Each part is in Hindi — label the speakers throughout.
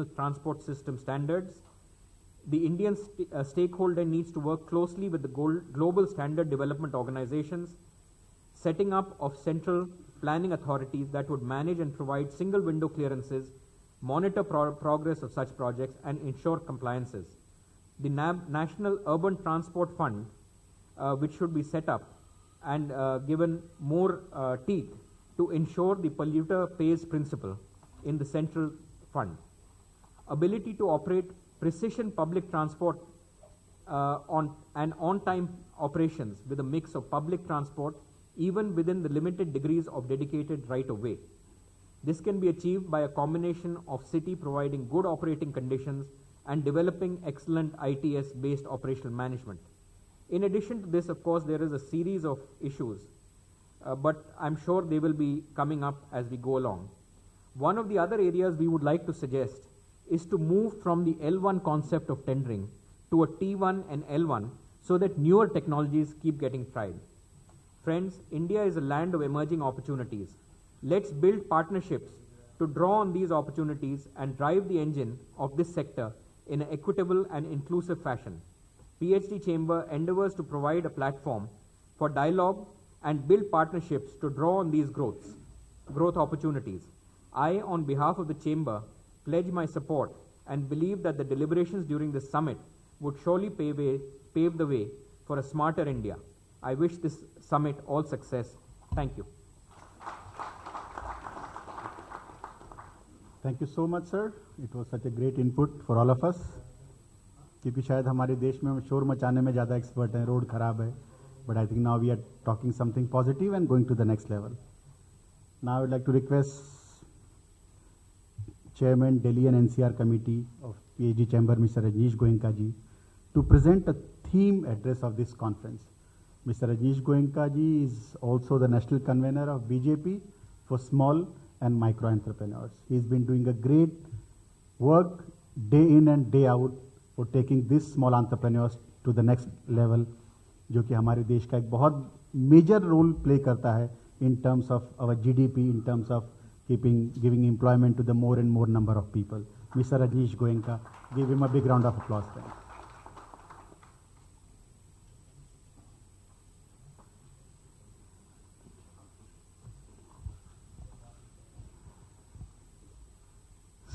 Speaker 1: transport system standards. The Indian stakeholder needs to work closely with the global standard development organizations, setting up of central planning authorities that would manage and provide single window clearances, monitor progress of such projects, and ensure compliances. The National Urban Transport Fund, which should be set up and given more teeth to ensure the polluter pays principle in the central fund. Ability to operate precision public transport on-time operations with a mix of public transport even within the limited degrees of dedicated right-of-way. This can be achieved by a combination of city providing good operating conditions and developing excellent ITS-based operational management. In addition to this, of course, there is a series of issues, but I'm sure they will be coming up as we go along. One of the other areas we would like to suggest is to move from the L1 concept of tendering to a T1 and L1 so that newer technologies keep getting tried. Friends, India is a land of emerging opportunities. Let's build partnerships to draw on these opportunities and drive the engine of this sector in an equitable and inclusive fashion. PhD Chamber endeavors to provide a platform for dialogue and build partnerships to draw on these growth opportunities. I, on behalf of the Chamber, pledge my support and believe that the deliberations during this summit would surely pave the way for a smarter India. I wish this summit all success. Thank you.
Speaker 2: Thank you so much, sir. It was such a great input for all of us. क्योंकि शायद हमारे देश में हम शोर मचाने में ज़्यादा एक्सपर्ट हैं, रोड खराब है, but I think now we are talking something positive and going to the next level. Now I would like to request Chairman Delhi and NCR Committee of PhD Chamber, Mr. Rajneesh Goenka ji, to present a theme address of this conference. Mr. Rajneesh Goenka ji is also the national convener of BJP for small and micro entrepreneurs. He's been doing a great work day in and day out for taking these small entrepreneurs to the next level, जो कि हमारे देश का एक बहुत major role play करता है in terms of our GDP, in terms of giving employment to the more and more number of people. Mr. Rajneesh Goenka, give him a big round of applause.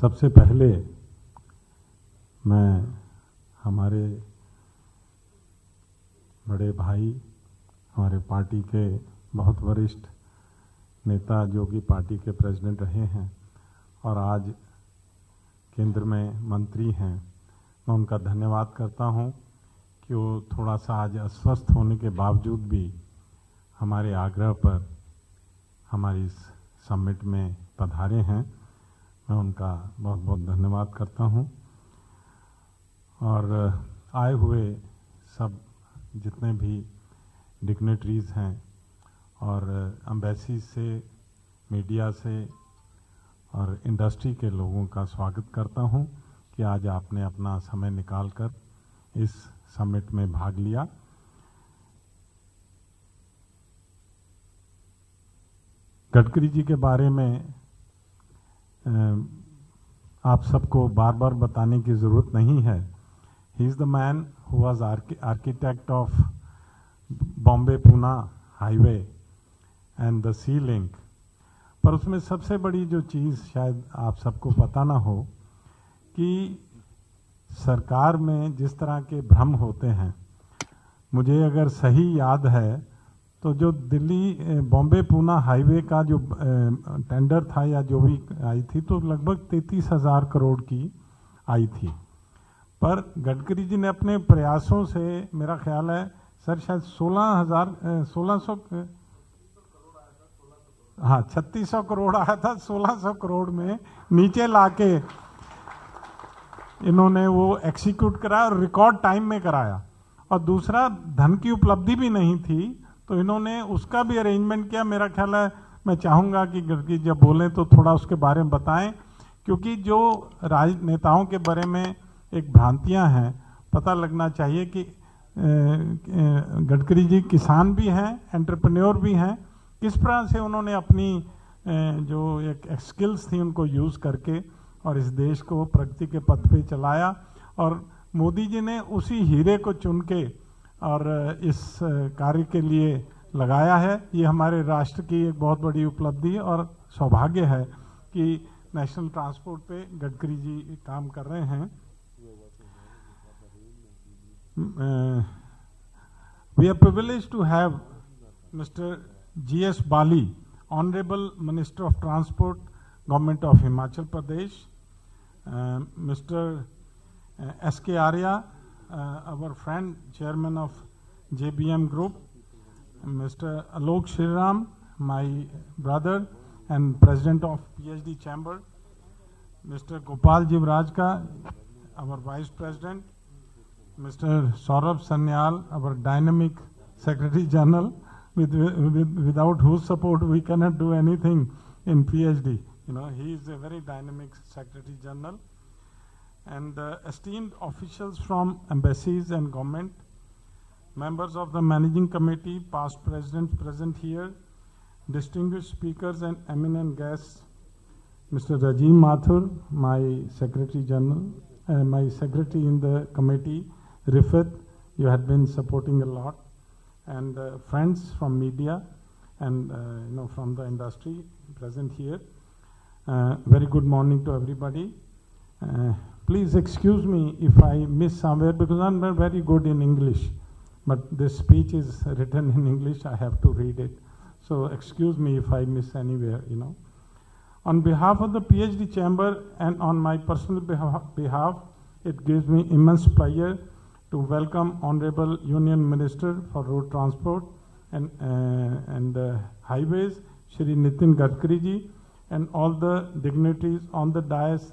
Speaker 3: सबसे पहले मैं हमारे बड़े भाई, हमारे पार्टी के बहुत वरिष्ठ नेता जो कि पार्टी के प्रेसिडेंट रहे हैं और आज केंद्र में मंत्री हैं, मैं उनका धन्यवाद करता हूं कि वो थोड़ा सा आज अस्वस्थ होने के बावजूद भी हमारे आग्रह पर हमारी इस समिट में पधारे हैं। मैं उनका बहुत बहुत धन्यवाद करता हूं और आए हुए सब जितने भी डिग्नेटरीज हैं और एम्बेसी से, मीडिया से और इंडस्ट्री के लोगों का स्वागत करता हूं कि आज आपने अपना समय निकालकर इस समिट में भाग लिया। गडकरी जी के बारे में आप सबको बार बार बताने की ज़रूरत नहीं है। He is the man who was architect of Bombay Poona highway and the sea link. पर उसमें सबसे बड़ी जो चीज़ शायद आप सबको पता ना हो कि सरकार में जिस तरह के भ्रम होते हैं, मुझे अगर सही याद है तो जो दिल्ली बॉम्बे पूना हाईवे का जो टेंडर था या जो भी आई थी तो लगभग 33,000 करोड़ की आई थी। पर गडकरी जी ने अपने प्रयासों से, मेरा ख्याल है सर शायद 3600 करोड़ आया था, 1600 करोड़ में नीचे लाके इन्होंने वो एग्जीक्यूट कराया और रिकॉर्ड टाइम में कराया। और दूसरा, धन की उपलब्धि भी नहीं थी तो इन्होंने उसका भी अरेंजमेंट किया। मेरा ख्याल है, मैं चाहूँगा कि गडकरी जब बोलें तो थोड़ा उसके बारे में बताएं, क्योंकि जो राजनेताओं के बारे में एक भ्रांतियां हैं, पता लगना चाहिए कि गडकरी जी किसान भी हैं, एंटरप्रेन्योर भी हैं, किस तरह से उन्होंने अपनी जो एक स्किल्स थी उनको यूज़ करके और इस देश को प्रगति के पथ पे चलाया। और मोदी जी ने उसी हीरे को चुन के और इस कार्य के लिए लगाया है। ये हमारे राष्ट्र की एक बहुत बड़ी उपलब्धि और सौभाग्य है कि नेशनल ट्रांसपोर्ट पे गडकरी जी काम कर रहे हैं। We are privileged to have Mr. G.S. Bali, Honorable Minister of Transport, Government of Himachal Pradesh, Mr. S.K. Arya, our friend, Chairman of JBM Group, Mr. Alok Shriram, my brother and President of PhD Chamber, Mr. Gopal Jivrajka, our Vice President, Mr. Saurabh Sanyal, our dynamic Secretary General, without whose support we cannot do anything in PhD. You know, he is a very dynamic Secretary General. And esteemed officials from embassies and government, members of the Managing Committee, past presidents present here, distinguished speakers and eminent guests, Mr. Rajiv Mathur, my Secretary General, my Secretary in the committee, Rifat, you had been supporting a lot, and friends from media and from the industry present here. Very good morning to everybody. Please excuse me if I miss somewhere because I'm not very good in English, but this speech is written in English, I have to read it. So excuse me if I miss anywhere, On behalf of the PhD Chamber and on my personal behalf, it gives me immense pleasure to welcome Honorable Union Minister for Road Transport and Highways, Shri Nitin Gadkari ji, and all the dignitaries on the dais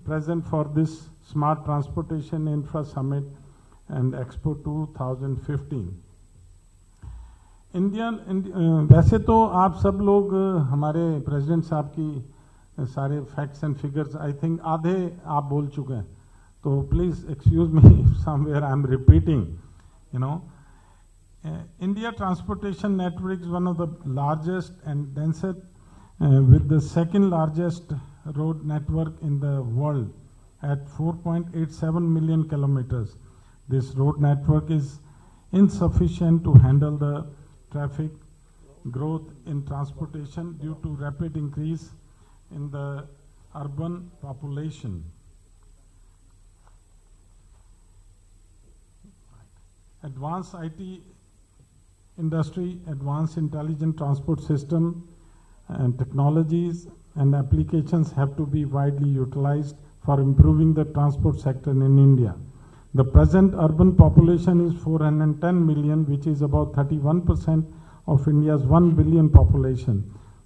Speaker 3: present for this Smart Transportation Infra Summit and Expo 2015. वैसे तो आप सब लोग हमारे प्रेसिडेंट साहब की सारे facts and figures I think आधे आप बोल चुके हैं, तो please excuse me if somewhere I am repeating. India transportation network is one of the largest and densest with the second largest road network in the world at 4.87 million kilometers. This road network is insufficient to handle the traffic growth in transportation due to rapid increase in the urban population. Advanced IT industry, advanced intelligent transport system and technologies and applications have to be widely utilized for improving the transport sector in India. The present urban population is 410 million, which is about 31% of India's 1 billion population.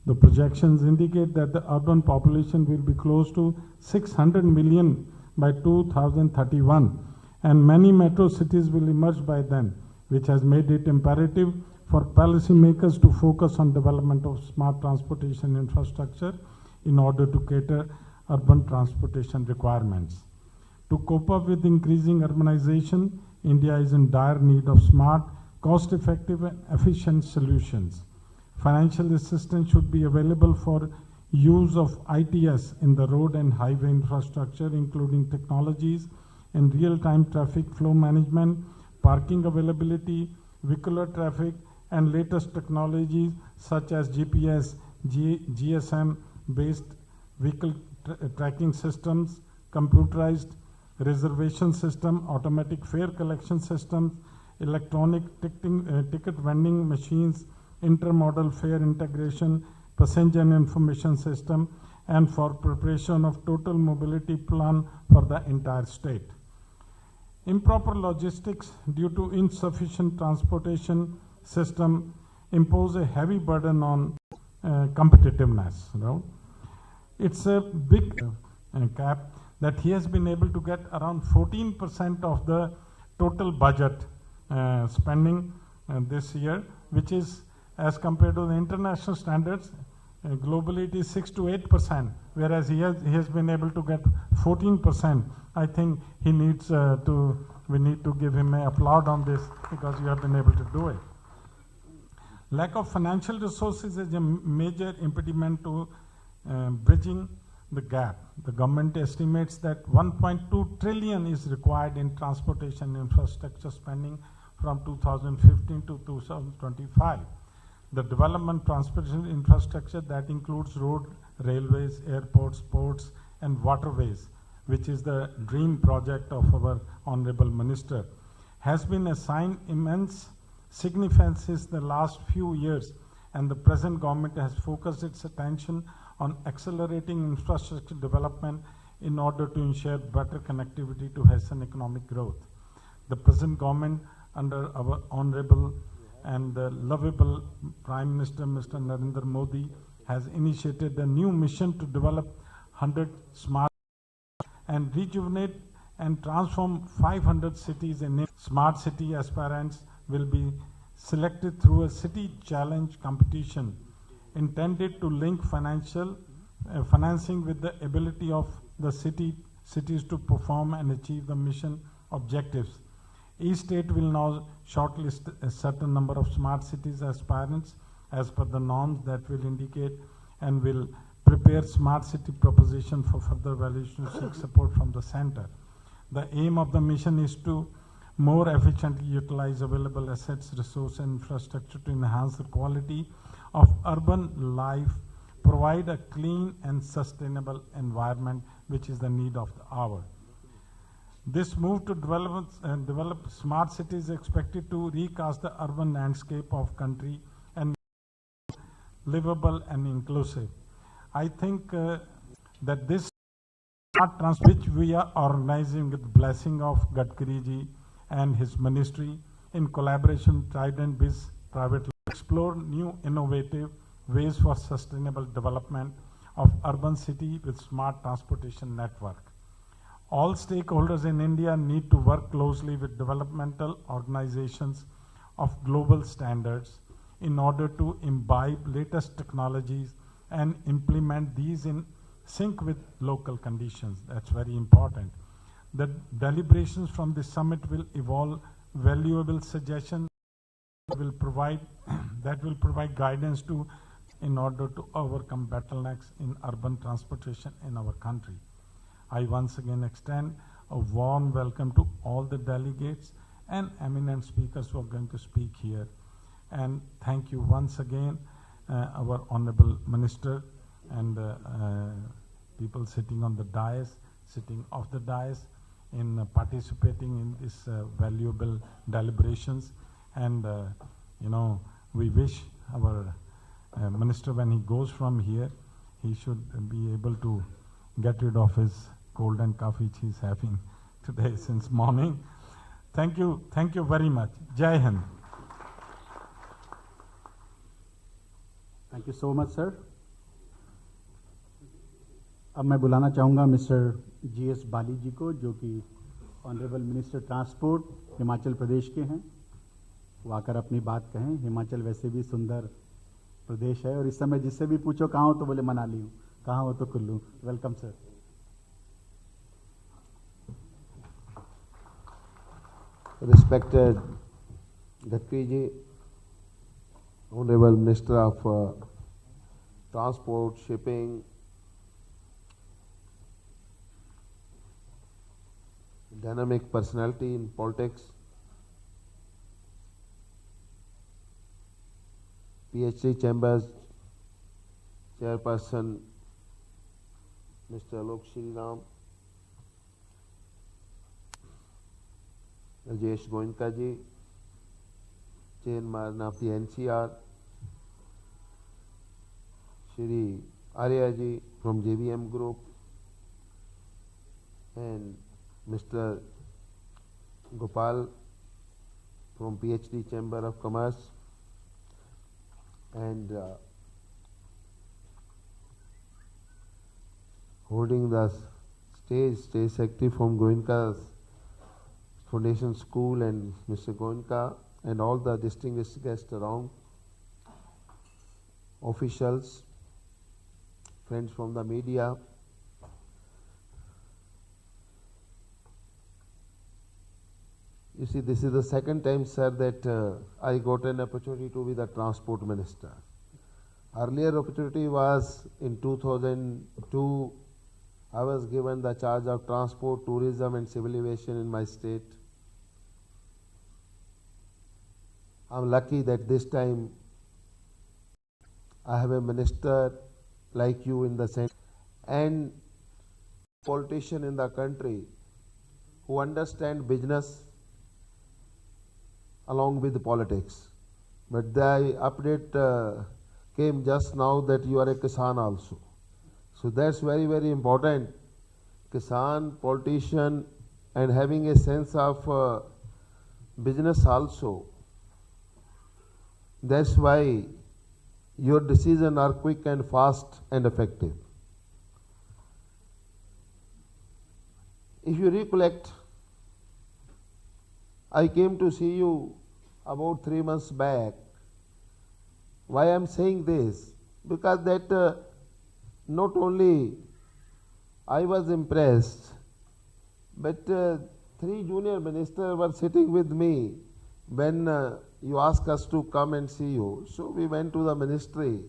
Speaker 3: The projections indicate that the urban population will be close to 600 million by 2031, and many metro cities will emerge by then, which has made it imperative for policymakers to focus on development of smart transportation infrastructure in order to cater urban transportation requirements. To cope up with increasing urbanization, India is in dire need of smart, cost-effective and efficient solutions. Financial assistance should be available for use of ITS in the road and highway infrastructure, including technologies in real-time traffic flow management, parking availability, vehicular traffic, and latest technologies such as GPS, GSM-based vehicle tracking systems, computerized reservation system, automatic fare collection systems, electronic ticket vending machines, intermodal fare integration, passenger information system, and for preparation of total mobility plan for the entire state. Improper logistics due to insufficient transportation system impose a heavy burden on competitiveness. It's a big cap that he has been able to get around 14% of the total budget spending this year, which is as compared to the international standards, globally it is 6 to 8%, whereas he has been able to get 14%. I think he needs we need to give him an applaud on this because you have been able to do it. Lack of financial resources is a major impediment to bridging the gap. The government estimates that 1.2 trillion is required in transportation infrastructure spending from 2015 to 2025. The development transportation infrastructure that includes road, railways, airports, ports, and waterways, which is the dream project of our Honorable Minister, has been assigned immense significance in the last few years, and the present government has focused its attention on accelerating infrastructure development in order to ensure better connectivity to hasten economic growth. The present government, under our Honorable and lovable Prime Minister Mr. Narendra Modi, has initiated a new mission to develop 100 smart and rejuvenate and transform 500 cities in smart city. Aspirants will be selected through a city challenge competition intended to link financing with the ability of the cities to perform and achieve the mission objectives. Each state will now shortlist a certain number of smart cities aspirants as per the norms that will indicate, and will prepare smart city proposition for further evaluation to seek support from the center. The aim of the mission is to more efficiently utilize available assets, resources, and infrastructure to enhance the quality of urban life, provide a clean and sustainable environment, which is the need of the hour. This move to develop smart cities is expected to recast the urban landscape of country and livable and inclusive. I think that this which we are organizing with the blessing of Gadkari ji and his ministry in collaboration with Trident Biz Private, explore new innovative ways for sustainable development of urban city with smart transportation network. All stakeholders in India need to work closely with developmental organizations of global standards in order to imbibe latest technologies and implement these in sync with local conditions. That's very important. The deliberations from this summit will evolve valuable suggestions that will provide guidance to in order to overcome bottlenecks in urban transportation in our country. I once again extend a warm welcome to all the delegates and eminent speakers who are going to speak here. And thank you once again, our Honorable Minister and people sitting on the dais, sitting off the dais, in participating in this valuable deliberations. And, we wish our Minister, when he goes from here, he should be able to get rid of his cold and coffee which he's having today since morning. Thank you very much. Jai Hind.
Speaker 2: Thank you so much, sir. अब मैं बुलाना चाहूँगा मिस्टर GS बाली जी को, जो कि honourable minister transport Himachal Pradesh के हैं। वो आकर अपनी बात कहें। हिमाचल वैसे भी सुंदर प्रदेश है और इस समय जिससे भी पूछो कहाँ हो तो बोले मनाली हूँ, कहाँ हो तो Kullu. Welcome sir.
Speaker 4: Respected Gadkari ji, Honorable Minister of Transport, Shipping, dynamic personality in politics, PhD Chambers Chairperson Mr. Alok Shriram, Rajesh Goenka ji, Chairman of the NCR, Shri Arya ji from JVM Group, and Mr. Gopal from PhD Chamber of Commerce, and holding the stage secretary from Goenka's Foundation School, and Mr. Goenka, and all the distinguished guests around, officials, friends from the media. You see, this is the second time, sir, that I got an opportunity to be the transport minister. Earlier opportunity was in 2002. I was given the charge of transport, tourism and civil aviation in my state. I'm lucky that this time I have a minister like you in the Senate and politician in the country who understand business along with politics. But the update came just now that you are a Kisan also. So that's very, very important. Kisan, politician and having a sense of business also. That's why your decisions are quick and fast and effective. If you recollect, I came to see you about 3 months back. Why I am saying this? Because that not only I was impressed, but 3 junior ministers were sitting with me when you asked us to come and see you. So we went to the ministry.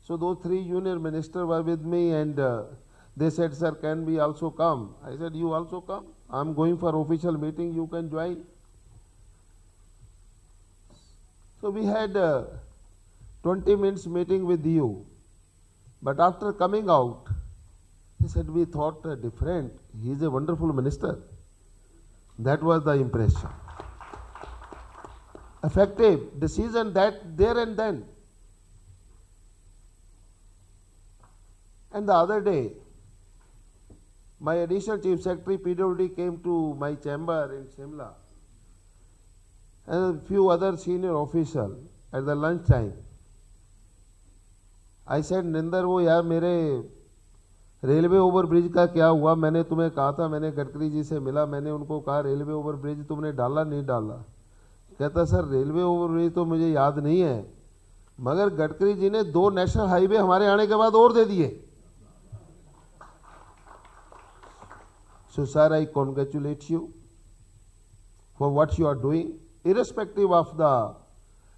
Speaker 4: So those 3 junior ministers were with me and they said, sir, can we also come? I said, you also come? I am going for official meeting, you can join. So we had 20 minutes meeting with you. But after coming out, he said, we thought different. He is a wonderful minister. That was the impression. Effective decision that there and then. And the other day, my additional chief secretary PWD came to my chamber in Shimla and a few other senior officials at the lunch time. I said, निंदर वो यार मेरे रेलवे ओवर ब्रिज का क्या हुआ? मैंने तुम्हें कहा था, मैंने गडकरी जी से मिला, मैंने उनको कहा रेलवे ओवर ब्रिज तुमने डाला नहीं डाला? कहता सर रेलवे ओवर ब्रिज तो मुझे याद नहीं है, मगर गडकरी जी ने 2 नेशनल हाईवे हमारे आने के बाद और दे दिए. So sir, I congratulate you for what you are doing, irrespective of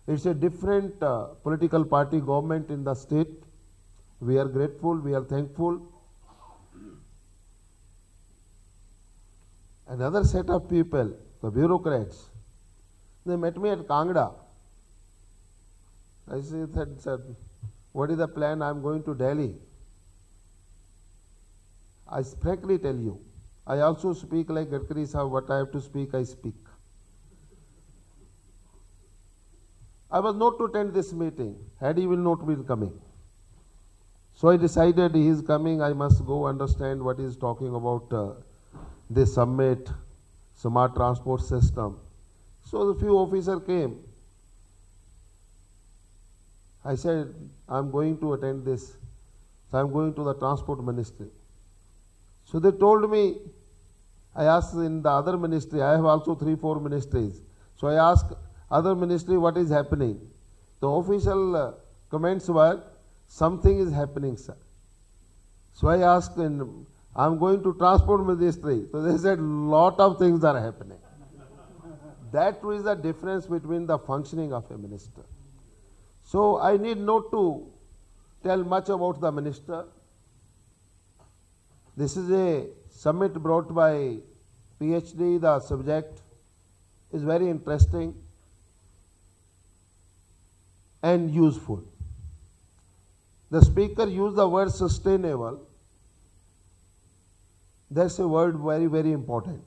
Speaker 4: it's a different political party government in the state. We are grateful, we are thankful. Another set of people, the bureaucrats, they met me at Kangra. I said, sir, what is the plan? I am going to Delhi. I frankly tell you, I also speak like Gadkari Sahab, what I have to speak, I speak. I was not to attend this meeting, had he will not be coming. So I decided he is coming, I must go understand what he is talking about this summit, smart transport system. So the few officers came. I said, I am going to attend this. So I am going to the transport ministry. So they told me, I asked in the other ministry, I have also 3-4 ministries. So I asked other ministry what is happening. The official comments were, something is happening, sir. So I asked, I am going to transport ministry. So they said, lot of things are happening. That is the difference between the functioning of a minister. So I need not to tell much about the minister. This is a summit brought by PhD. The subject is very interesting and useful. The speaker used the word sustainable. That's a word very, very important.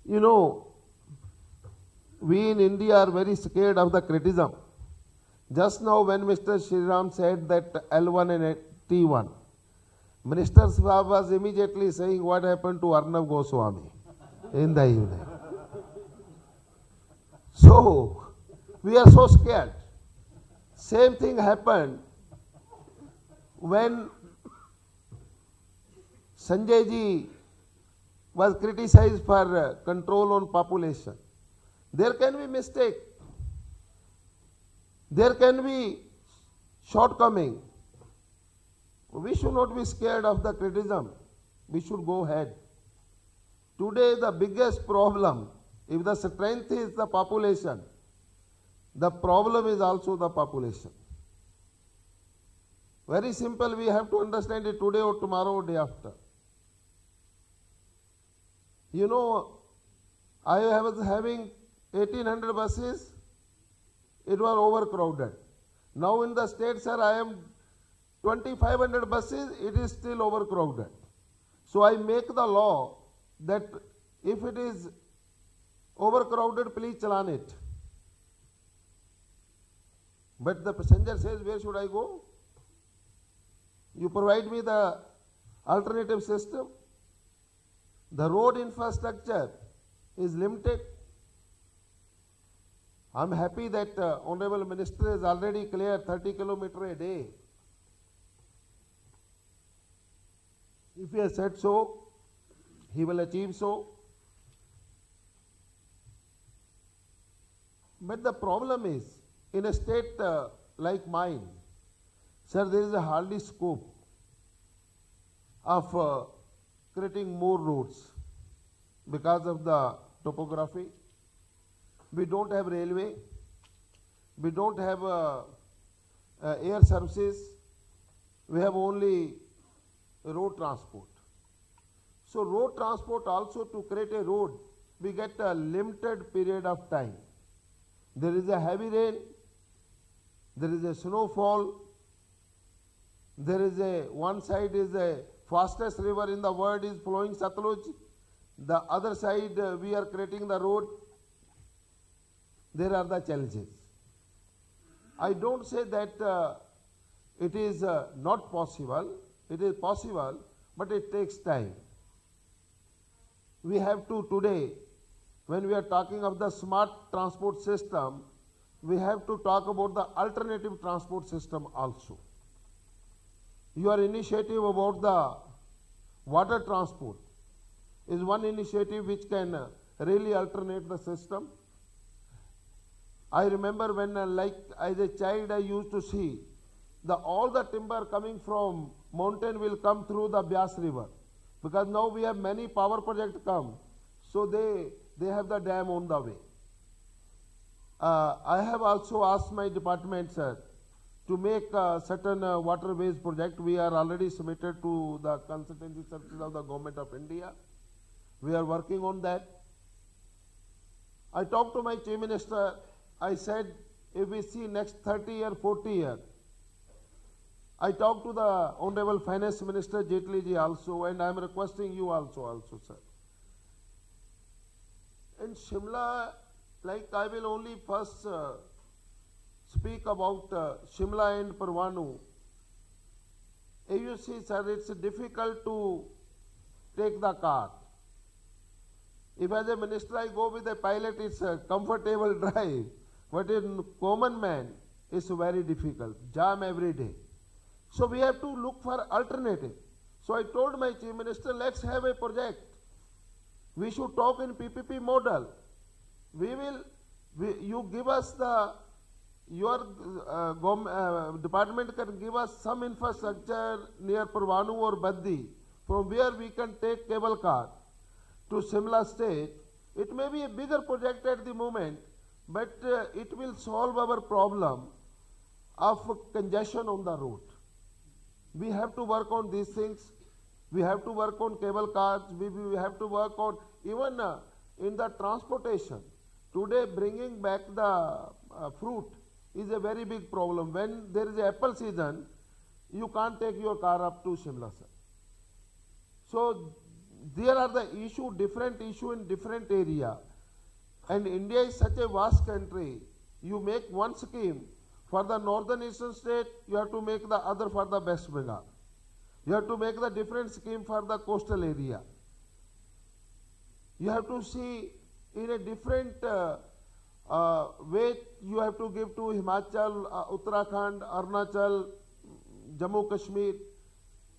Speaker 4: You know, we in India are very scared of the criticism. Just now when Mr. Shriram said that L1 and T1, Minister Sahab was immediately saying what happened to Arnab Goswami in the evening. So, we are so scared. Same thing happened when Sanjay ji was criticized for control on population. There can be mistake. There can be shortcoming. We should not be scared of the criticism. We should go ahead. Today the biggest problem, if the strength is the population, The problem is also the population. Very simple, we have to understand it today or tomorrow or day after. You know, I was having 1800 buses, it was overcrowded. Now in the state, sir, I am 2500 buses, it is still overcrowded. So I make the law that if it is overcrowded, please challan it. But the passenger says, where should I go? You provide me the alternative system. The road infrastructure is limited. I am happy that Honorable Minister has already cleared 30 km a day. If he has said so, he will achieve so. But the problem is, in a state like mine, sir, there is a hardly scope of creating more roads because of the topography. We don't have railway, we don't have air services, we have only road transport. So road transport also, to create a road, we get a limited period of time. There is a heavy rain, there is a snowfall, there is one side is a fastest river in the world is flowing Satluj, the other side we are creating the road. There are the challenges. I don't say that it is not possible, it is possible, but it takes time. We have to today, when we are talking of the smart transport system, we have to talk about the alternative transport system also. Your initiative about the water transport is one initiative which can really alternate the system. I remember when like as a child I used to see all the timber coming from mountain will come through the Byas river, because now we have many power projects come, so they have the dam on the way. I have also asked my department, sir, to make certain waterways project. We are already submitted to the consultancy services of the Government of India. We are working on that. I talked to my Chief Minister. I said, if we see next 30 year, 40 year, I talked to the Honorable Finance Minister Jaitley ji also, and I am requesting you also, sir. In Shimla, like I will only first speak about Shimla and Parwanu. You see, sir, it's difficult to take the car. If as a minister I go with a pilot, it's a comfortable drive. But in common man, it's very difficult. Jam every day. So we have to look for alternative. So I told my Chief Minister, let's have a project. We should talk in PPP model. You give us your department can give us some infrastructure near Parwanu or Baddi, from where we can take cable car to Shimla state. It may be a bigger project at the moment, but it will solve our problem of congestion on the road. We have to work on these things. We have to work on cable cars. We have to work on even in the transportation. Today, bringing back the fruit is a very big problem. When there is an apple season, you can't take your car up to Shimla, sir. So there are the different issue in different area. And India is such a vast country. You make one scheme for the northern eastern state, you have to make the other for the West Bengal. You have to make the different scheme for the coastal area. You have to see in a different way you have to give to Himachal, Uttarakhand, Arunachal, Jammu Kashmir.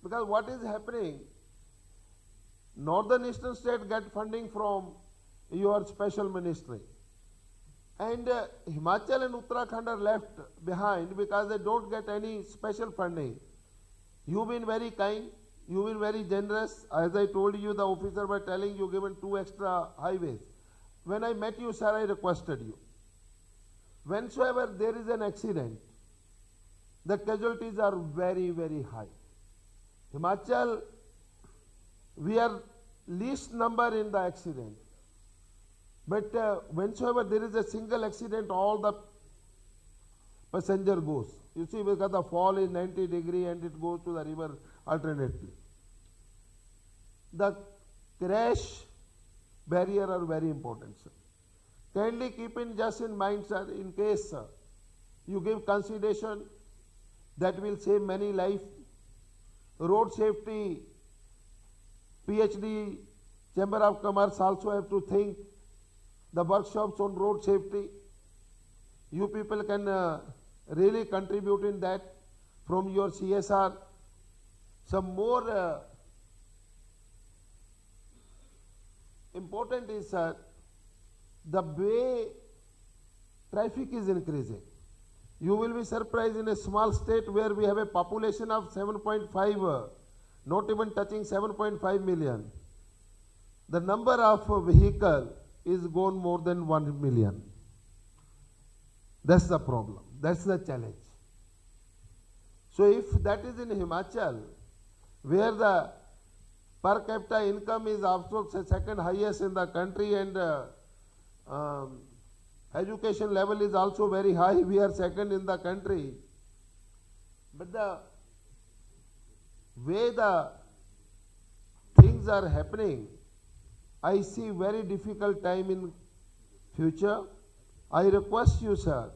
Speaker 4: Because what is happening, northern eastern state get funding from your special ministry. And Himachal and Uttarakhand are left behind because they don't get any special funding. You've been very kind, you've been very generous. As I told you, the officer were telling you given 2 extra highways. When I met you, sir, I requested you. whensoever there is an accident, the casualties are very, very high. Himachal, we are least number in the accident. But whensoever there is a single accident, all the passenger goes. You see, because the fall is 90 degree and it goes to the river alternately. The crash barrier are very important, sir. Kindly keep in just in mind, sir, in case you give consideration, that will save many life. Road safety, PhD, Chamber of Commerce also have to think the workshops on road safety. You people can really contribute in that from your CSR. Some more important is the way traffic is increasing. You will be surprised in a small state where we have a population of 7.5, not even touching 7.5 million. The number of vehicle is gone more than 1 million. That's the problem. That's the challenge. So if that is in Himachal, where the per capita income is also second highest in the country and education level is also very high, we are second in the country. But the way the things are happening, I see very difficult time in future. I request you, sir,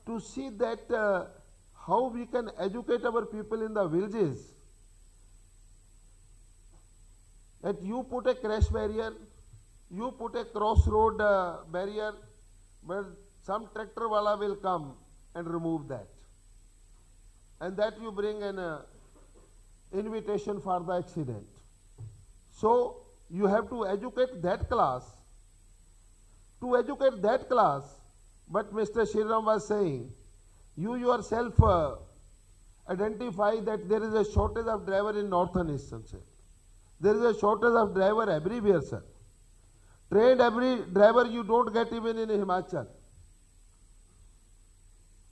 Speaker 4: to see that how we can educate our people in the villages. That you put a crash barrier, you put a crossroad barrier, but some tractor wala will come and remove that. And that you bring an invitation for the accident. So you have to educate that class. To educate that class, but Mr. Shriram was saying, you yourself identify that there is a shortage of driver in northern eastern state. There is a shortage of driver everywhere, sir. Trained every driver you don't get even in Himachal.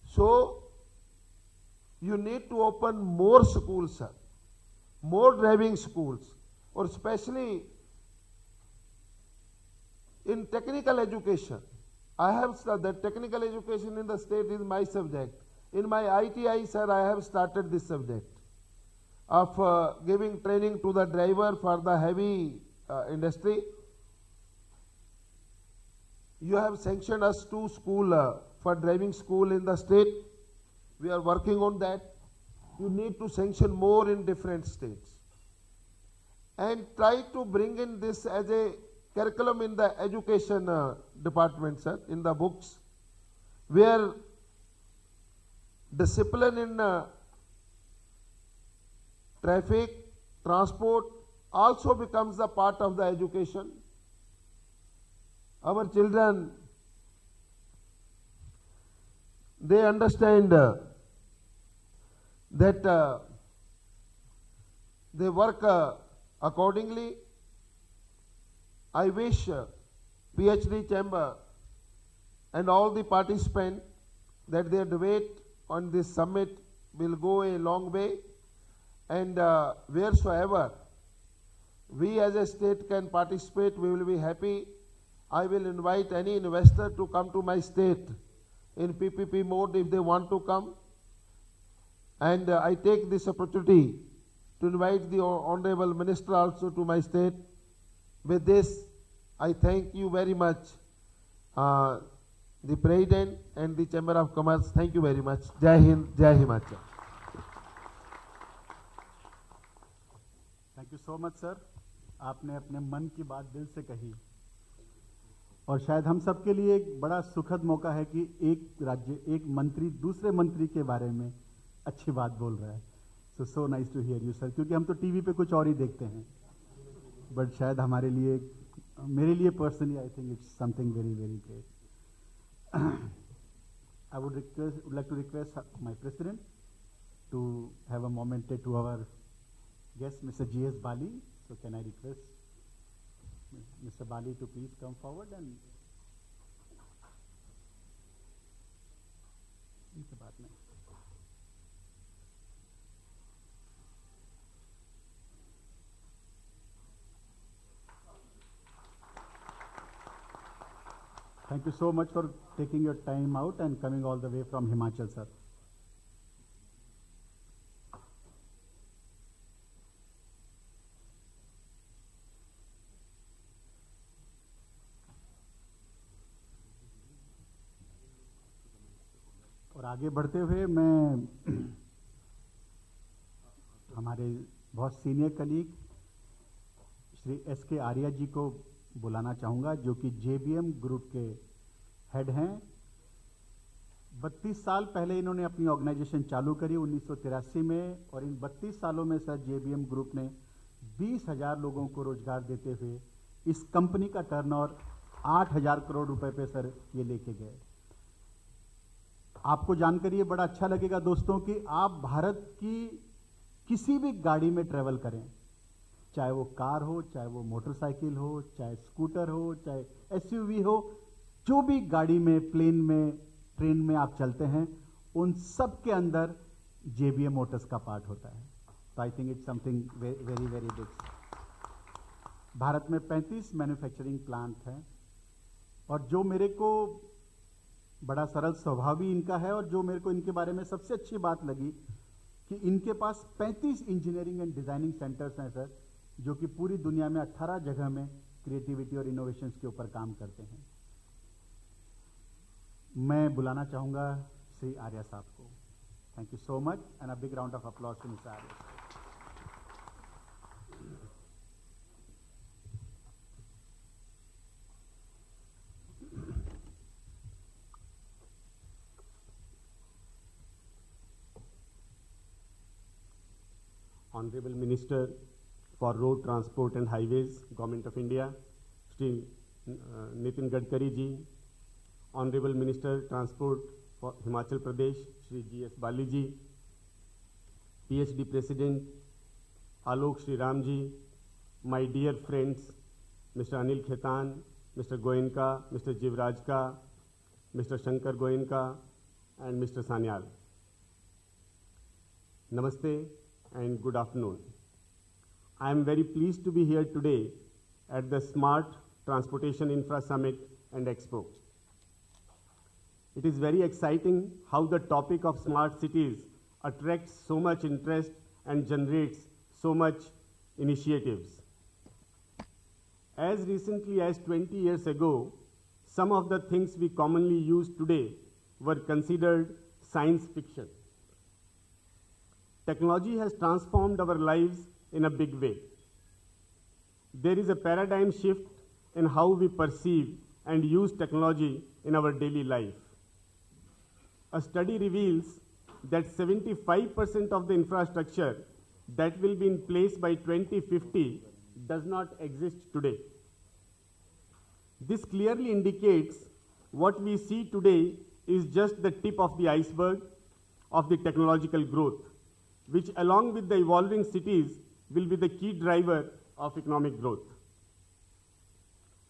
Speaker 4: So you need to open more schools, sir. More driving schools, or especially in technical education. I have the technical education in the state is my subject. In my ITI, sir, I have started this subject of giving training to the driver for the heavy industry. You have sanctioned us 2 schools for driving school in the state. We are working on that. You need to sanction more in different states. And try to bring in this as a curriculum in the education department, sir, in the books, where discipline in traffic, transport also becomes a part of the education. Our children, they understand that they work accordingly. I wish PhD chamber and all the participants that their debate on this summit will go a long way, and wheresoever we as a state can participate, we will be happy. I will invite any investor to come to my state in PPP mode if they want to come. And I take this opportunity to invite the Honorable Minister also to my state. With this, I thank you very much, the President and the Chamber of Commerce. Thank you very much. Jai Hind, Jai Himachal.
Speaker 2: Thank you so much sir, आपने अपने मन की बात दिल से कही और शायद हम सब के लिए एक बड़ा सुखद मौका है कि एक मंत्री दूसरे मंत्री के बारे में अच्छी बात बोल रहा है. So nice to hear you sir, क्योंकि हम तो टीवी पे कुछ और ही देखते हैं, बट शायद हमारे लिए, मेरे लिए personally I think it's something very very great. I would like to request my president to have a moment to our guest, Mr. G.S. Bali. So can I request Mr. Bali to please come forward and इनके बाद में Thank you so much for taking your time out and coming all the way from Himachal, sir. और आगे बढ़ते हुए मैं हमारे बहुत senior colleague Shri S.K. Arya ji को बुलाना चाहूँगा, जो कि JBM ग्रुप के हेड हैं। 32 साल पहले इन्होंने अपनी ऑर्गेनाइजेशन चालू करी 1983 में, और इन 32 सालों में सर JBM ग्रुप ने 20,000 लोगों को रोजगार देते हुए इस कंपनी का टर्नओवर 8,000 करोड़ रुपए पे सर ये लेके गए। आपको जानकर ये बड़ा अच्छा लगेगा दोस्तों कि आप भारत की किसी भी गाड़ी में ट्रेवल करें, चाहे वो कार हो, चाहे वो मोटरसाइकिल हो, चाहे स्कूटर हो, चाहे SUV हो, जो भी गाड़ी में, प्लेन में, ट्रेन में आप चलते हैं, उन सब के अंदर JBM मोटर्स का पार्ट होता है। तो I think it's something very very big. Bharat में 35 मैन्युफैक्चरिंग प्लांट हैं, और जो मेरे को बड़ा सरल स्वभाव भी इनका है, और जो मेरे को इनके बारे में सबसे अच्छी बात लगी कि इनके पास 35 इंजीनियरिंग एंड डिजाइनिंग सेंटर्स हैं सर, जो कि पूरी दुनिया में 18 जगह में क्रिएटिविटी और इनोवेशंस के ऊपर काम करते हैं। मैं बुलाना चाहूंगा श्री आर्या साहब को। Thank you so much and a big round of applause to mister Arya.
Speaker 5: Honorable Minister for Road Transport and Highways, Government of India, Shri Nitin Gadkari ji, Honorable Minister Transport for Himachal Pradesh, Shri G.S. Bali ji, PhD President Alok Shri Ram ji, my dear friends, Mr. Anil Khetan, Mr. Goenka, Mr. Jivrajka, Mr. Shankar Goenka, and Mr. Sanyal. Namaste and good afternoon. I am very pleased to be here today at the Smart Transportation Infra Summit and Expo. It is very exciting how the topic of smart cities attracts so much interest and generates so much initiatives. As recently as 20 years ago, some of the things we commonly use today were considered science fiction. Technology has transformed our lives in a big way. There is a paradigm shift in how we perceive and use technology in our daily life. A study reveals that 75% of the infrastructure that will be in place by 2050 does not exist today. This clearly indicates what we see today is just the tip of the iceberg of the technological growth, which along with the evolving cities will be the key driver of economic growth.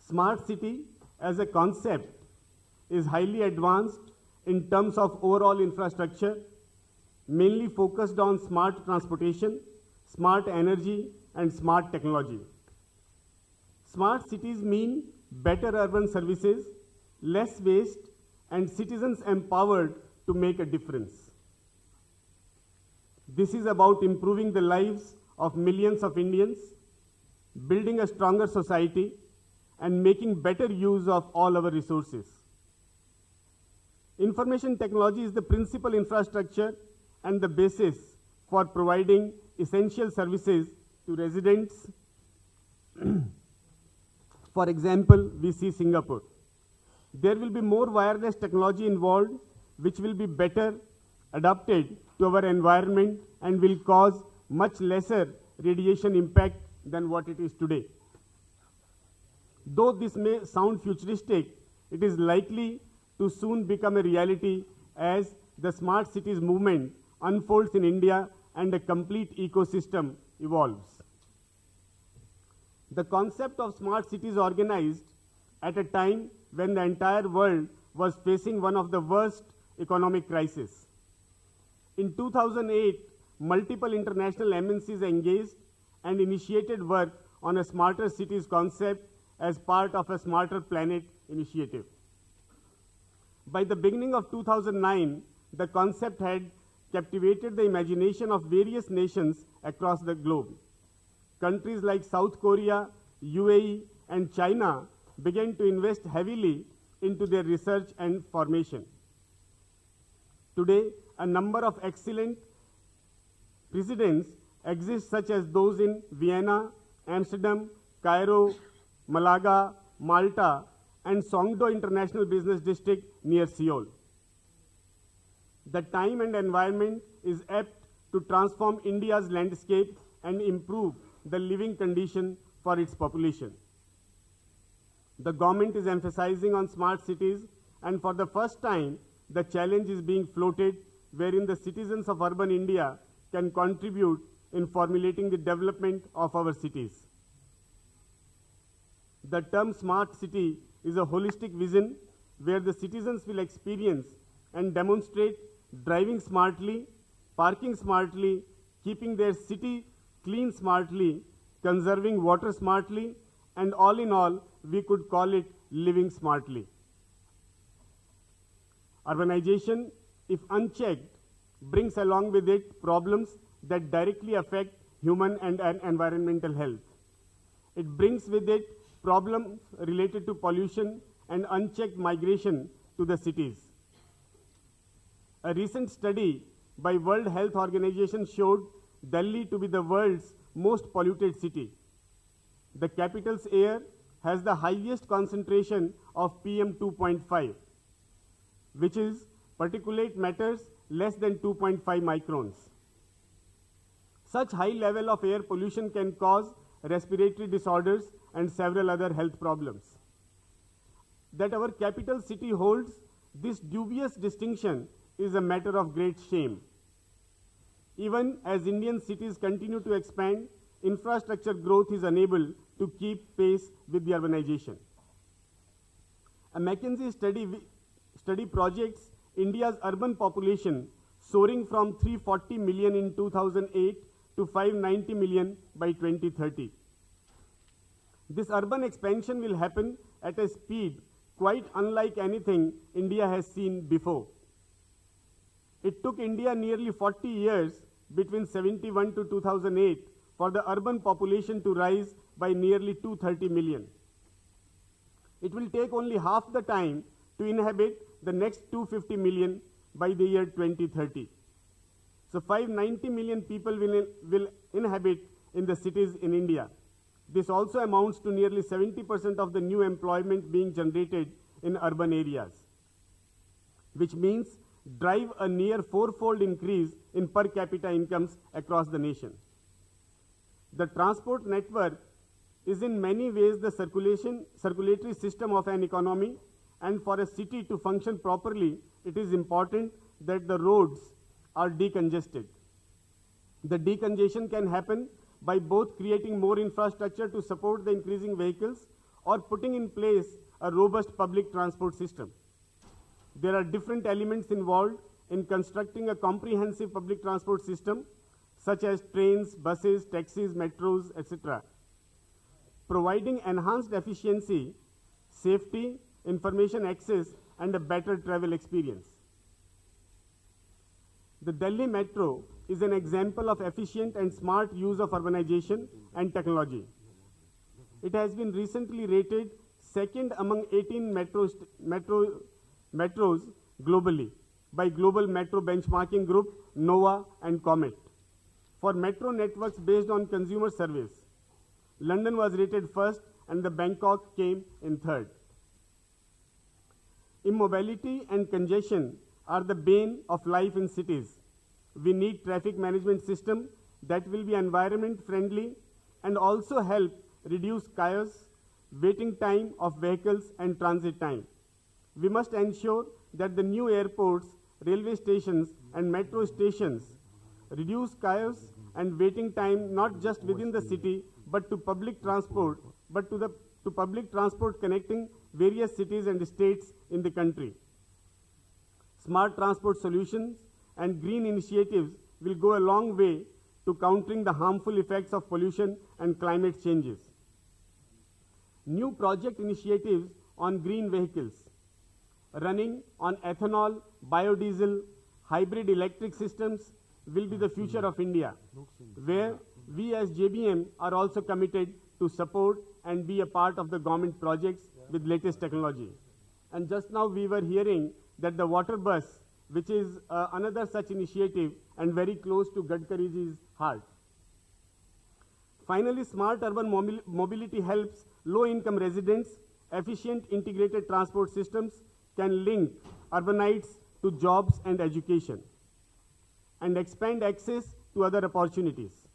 Speaker 5: Smart city as a concept is highly advanced in terms of overall infrastructure, mainly focused on smart transportation, smart energy, and smart technology. Smart cities mean better urban services, less waste, and citizens empowered to make a difference. This is about improving the lives of millions of Indians, building a stronger society, and making better use of all our resources. Information technology is the principal infrastructure and the basis for providing essential services to residents. For example, we see Singapore. There will be more wireless technology involved, which will be better adapted to our environment and will cause much lesser radiation impact than what it is today. Though this may sound futuristic, it is likely to soon become a reality as the smart cities movement unfolds in India and a complete ecosystem evolves. The concept of smart cities organized at a time when the entire world was facing one of the worst economic crisis. In 2008, multiple international MNCs engaged and initiated work on a smarter cities concept as part of a Smarter Planet initiative. By the beginning of 2009, the concept had captivated the imagination of various nations across the globe. Countries like South Korea, UAE, and China began to invest heavily into their research and formation. Today, a number of excellent precedents exist, such as those in Vienna, Amsterdam, Cairo, Malaga, Malta, and Songdo International Business District near Seoul. The time and environment is apt to transform India's landscape and improve the living condition for its population. The government is emphasizing on smart cities, and for the first time, the challenge is being floated wherein the citizens of urban India can contribute in formulating the development of our cities. The term smart city is a holistic vision where the citizens will experience and demonstrate driving smartly, parking smartly, keeping their city clean smartly, conserving water smartly, and all in all, we could call it living smartly. Urbanization, if unchecked, brings along with it problems that directly affect human and environmental health. It brings with it problems related to pollution and unchecked migration to the cities. A recent study by World Health Organization showed Delhi to be the world's most polluted city. The capital's air has the highest concentration of PM 2.5, which is particulate matters less than 2.5 microns. Such high level of air pollution can cause respiratory disorders and several other health problems. That our capital city holds this dubious distinction is a matter of great shame. Even as Indian cities continue to expand, infrastructure growth is unable to keep pace with the urbanization. A McKinsey study projects India's urban population soaring from 340 million in 2008 to 590 million by 2030. This urban expansion will happen at a speed quite unlike anything India has seen before. It took India nearly 40 years between 71 to 2008 for the urban population to rise by nearly 230 million. It will take only half the time to inhabit the next 250 million by the year 2030. So 590 million people will inhabit in the cities in India. This also amounts to nearly 70% of the new employment being generated in urban areas, which means drive a near fourfold increase in per capita incomes across the nation. The transport network is in many ways the circulatory system of an economy, and for a city to function properly, it is important that the roads are decongested. The decongestion can happen by both creating more infrastructure to support the increasing vehicles or putting in place a robust public transport system. There are different elements involved in constructing a comprehensive public transport system, such as trains, buses, taxis, metros, etc. Providing enhanced efficiency, safety, information access, and a better travel experience. The Delhi Metro is an example of efficient and smart use of urbanization and technology. It has been recently rated second among 18 metros globally by Global Metro Benchmarking Group, NOVA, and Comet. For metro networks based on consumer surveys, London was rated first and the Bangkok came in third. Immobility and congestion are the bane of life in cities. We need traffic management system that will be environment friendly and also help reduce chaos, waiting time of vehicles and transit time. We must ensure that the new airports, railway stations and metro stations reduce chaos and waiting time not just within the city but to public transport connecting various cities and states in the country. smart transport solutions, and green initiatives will go a long way to countering the harmful effects of pollution and climate changes. New project initiatives on green vehicles, running on ethanol, biodiesel, hybrid electric systems will be the future of India, where we as JBM are also committed to support and be a part of the government projects with latest technology. And just now we were hearing that the water bus, which is another such initiative and very close to Gadkariji's heart. Finally, smart urban mobility helps low-income residents. Efficient integrated transport systems can link urbanites to jobs and education and expand access to other opportunities.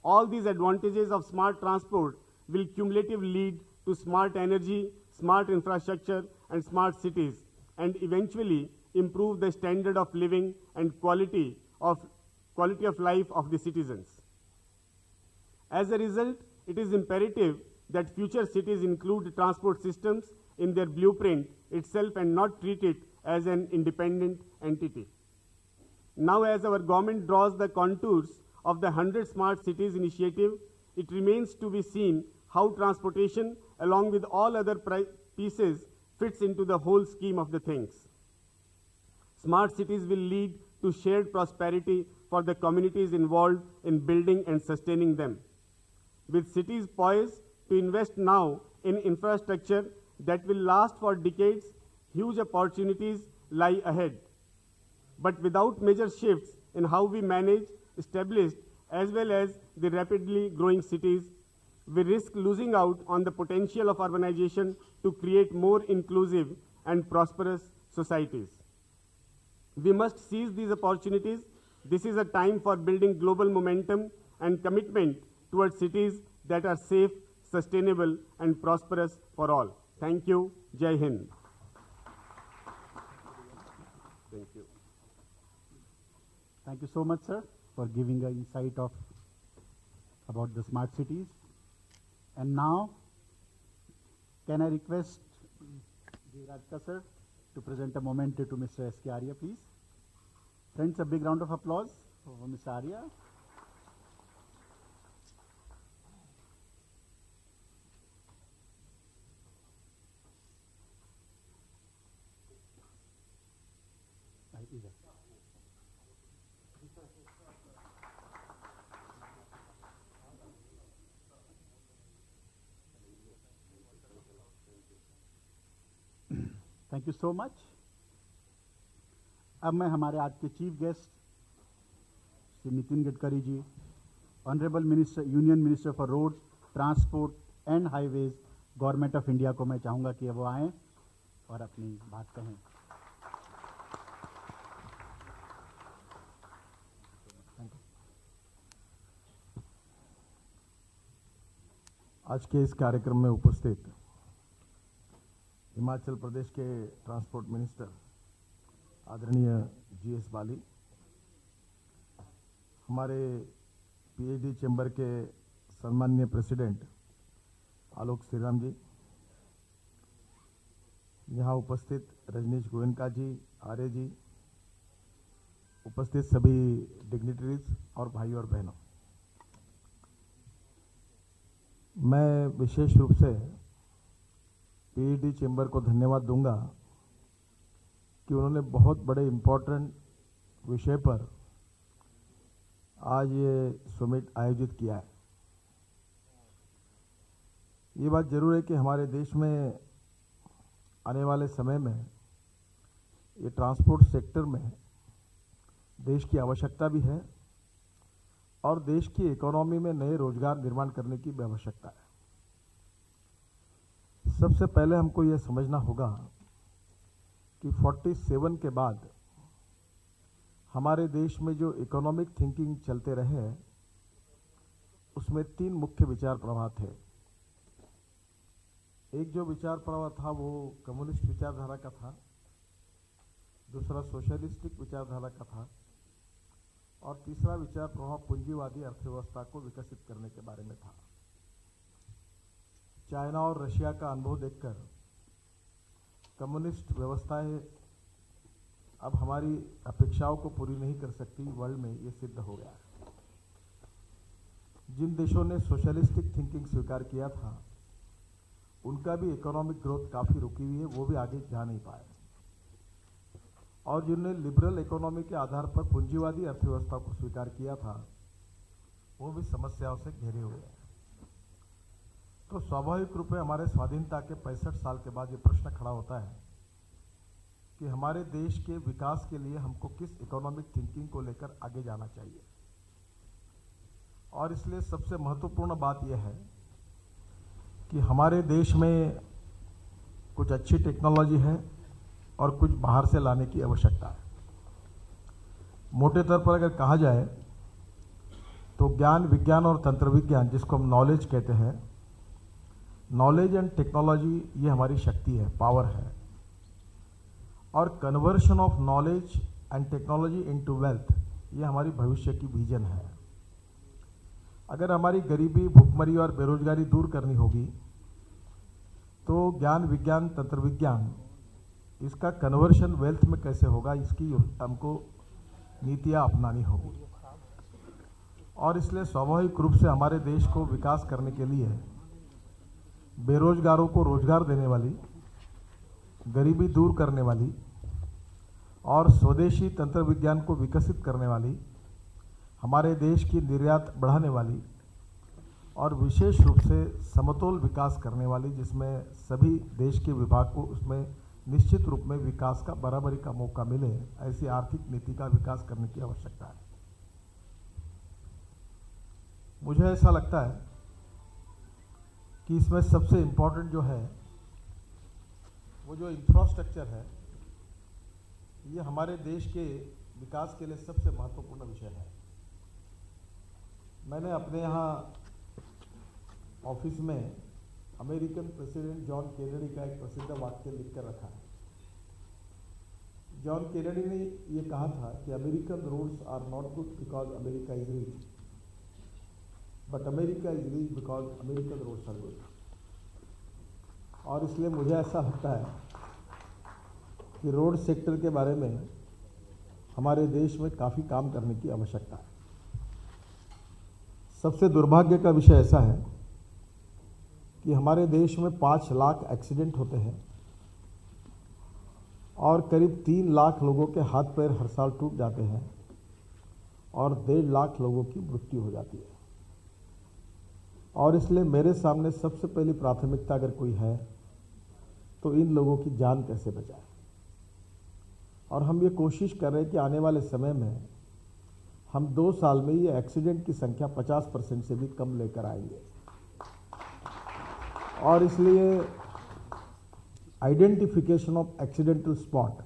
Speaker 5: All these advantages of smart transport will cumulatively lead to smart energy, smart infrastructure, and smart cities, and eventually improve the standard of living and quality of life of the citizens. As a result, it is imperative that future cities include transport systems in their blueprint itself and not treat it as an independent entity. Now, as our government draws the contours of the 100 Smart Cities initiative, it remains to be seen how transportation, along with all other pieces, fits into the whole scheme of the things. Smart cities will lead to shared prosperity for the communities involved in building and sustaining them. With cities poised to invest now in infrastructure that will last for decades, huge opportunities lie ahead. But without major shifts in how we manage established as well as the rapidly growing cities, we risk losing out on the potential of urbanization to create more inclusive and prosperous societies. We must seize these opportunities. This is a time for building global momentum and commitment towards cities that are safe, sustainable, and prosperous for all. Thank you. Jai Hind. Thank you.
Speaker 2: Thank you so much, sir, for giving an insight about the smart cities. And now, can I request Radhika sir to present a moment to Mr. S.K. Arya, please. Friends, a big round of applause for Mr. Arya. Thank you so much. अब मैं हमारे आज के chief guest Shri Nitin Gadkari ji, honourable minister, union minister for roads, transport and highways, government of India को मैं चाहूँगा कि वो आएँ और अपनी बात कहें।
Speaker 6: आज के इस कार्यक्रम में उपस्थित हिमाचल प्रदेश के ट्रांसपोर्ट मिनिस्टर आदरणीय GS बाली, हमारे PhD चैम्बर के सम्माननीय प्रेसिडेंट आलोक श्रीराम जी, यहाँ उपस्थित रजनीश गोयनका जी, आर्य जी, उपस्थित सभी डिग्निटरीज और भाई और बहनों, मैं विशेष रूप से PhD चैम्बर को धन्यवाद दूंगा कि उन्होंने बहुत बड़े इम्पोर्टेंट विषय पर आज ये समिट आयोजित किया है। ये बात जरूर है कि हमारे देश में आने वाले समय में ये ट्रांसपोर्ट सेक्टर में देश की आवश्यकता भी है और देश की इकोनॉमी में नए रोजगार निर्माण करने की भी आवश्यकता है। सबसे पहले हमको यह समझना होगा कि 47 के बाद हमारे देश में जो इकोनॉमिक थिंकिंग चलते रहे उसमें 3 मुख्य विचार प्रवाह थे। एक जो विचार प्रवाह था वो कम्युनिस्ट विचारधारा का था, दूसरा सोशलिस्टिक विचारधारा का था और तीसरा विचार प्रवाह पूंजीवादी अर्थव्यवस्था को विकसित करने के बारे में था। चाइना और रशिया का अनुभव देखकर कम्युनिस्ट व्यवस्थाएं अब हमारी अपेक्षाओं को पूरी नहीं कर सकती, वर्ल्ड में ये सिद्ध हो गया है। जिन देशों ने सोशलिस्टिक थिंकिंग स्वीकार किया था, उनका भी इकोनॉमिक ग्रोथ काफ़ी रुकी हुई है, वो भी आगे जा नहीं पाए। और जिन्होंने लिबरल इकोनॉमी के आधार पर पूंजीवादी अर्थव्यवस्था को स्वीकार किया था, वो भी समस्याओं से घिरे हुए हैं। तो स्वाभाविक रूप में हमारे स्वाधीनता के 65 साल के बाद ये प्रश्न खड़ा होता है कि हमारे देश के विकास के लिए हमको किस इकोनॉमिक थिंकिंग को लेकर आगे जाना चाहिए। और इसलिए सबसे महत्वपूर्ण बात यह है कि हमारे देश में कुछ अच्छी टेक्नोलॉजी है और कुछ बाहर से लाने की आवश्यकता है। मोटे तौर पर अगर कहा जाए तो ज्ञान, विज्ञान और तंत्र विज्ञान, जिसको हम नॉलेज कहते हैं, नॉलेज एंड टेक्नोलॉजी ये हमारी शक्ति है, पावर है। और conversion of knowledge and technology into wealth, ये हमारी भविष्य की विजन है। अगर हमारी गरीबी, भुखमरी और बेरोजगारी दूर करनी होगी तो ज्ञान, विज्ञान, तंत्र विज्ञान, इसका कन्वर्शन वेल्थ में कैसे होगा, इसकी हमको नीतियां अपनानी होगी। और इसलिए स्वाभाविक रूप से हमारे देश को विकास करने के लिए बेरोजगारों को रोजगार देने वाली, गरीबी दूर करने वाली और स्वदेशी तंत्र विज्ञान को विकसित करने वाली, हमारे देश की निर्यात बढ़ाने वाली और विशेष रूप से समतोल विकास करने वाली, जिसमें सभी देश के विभाग को उसमें निश्चित रूप में विकास का बराबरी का मौका मिले, ऐसी आर्थिक नीति का विकास करने की आवश्यकता है। मुझे ऐसा लगता है कि इसमें सबसे इम्पोर्टेंट जो है वो जो इंफ्रास्ट्रक्चर है, ये हमारे देश के विकास के लिए सबसे महत्वपूर्ण विषय है। मैंने अपने यहाँ ऑफिस में अमेरिकन प्रेसिडेंट जॉन केनेडी का एक प्रसिद्ध वाक्य लिखकर रखा है। जॉन केनेडी ने ये कहा था कि American roads are not good because America is rich, but America is rich because American roads are good. और इसलिए मुझे ऐसा लगता है कि रोड सेक्टर के बारे में हमारे देश में काफ़ी काम करने की आवश्यकता है। सबसे दुर्भाग्य का विषय ऐसा है कि हमारे देश में 5 लाख एक्सीडेंट होते हैं और करीब 3 लाख लोगों के हाथ पैर हर साल टूट जाते हैं और 1.5 लाख लोगों की मृत्यु हो जाती है। और इसलिए मेरे सामने सबसे पहली प्राथमिकता अगर कोई है तो इन लोगों की जान कैसे बचाए। और हम ये कोशिश कर रहे हैं कि आने वाले समय में हम 2 साल में ये एक्सीडेंट की संख्या 50% से भी कम लेकर आएंगे। और इसलिए आइडेंटिफिकेशन ऑफ एक्सीडेंटल स्पॉट,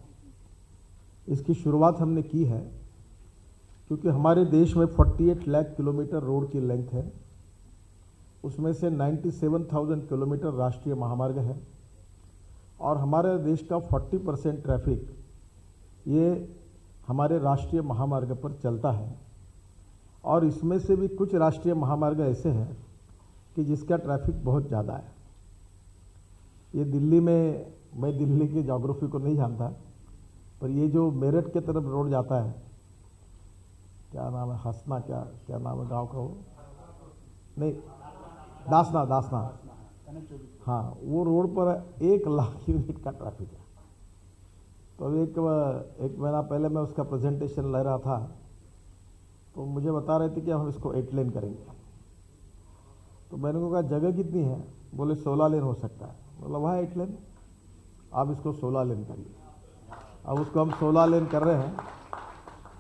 Speaker 6: इसकी शुरुआत हमने की है, क्योंकि हमारे देश में 48 लाख किलोमीटर रोड की लेंथ है, उसमें से 97,000 किलोमीटर राष्ट्रीय महामार्ग है और हमारे देश का 40% ट्रैफिक ये हमारे राष्ट्रीय महामार्ग पर चलता है। और इसमें से भी कुछ राष्ट्रीय महामार्ग ऐसे हैं कि जिसका ट्रैफिक बहुत ज़्यादा है। ये दिल्ली में, मैं दिल्ली की ज्योग्राफी को नहीं जानता, पर ये जो मेरठ के तरफ रोड जाता है, क्या नाम है, हसना, क्या नाम है गांव का, वो नहीं, दासना, हाँ, वो रोड पर 1 लाख यूनिट का ट्रैफिक है। तो अभी एक महीना पहले मैं उसका प्रेजेंटेशन ले रहा था, तो मुझे बता रहे थे कि हम इसको 8 लेन करेंगे। तो मैंने कहा जगह कितनी है, बोले 16 लेन हो सकता है। बोला वहाँ 8 लेन, आप इसको 16 लेन करिए। अब उसको हम 16 लेन कर रहे हैं,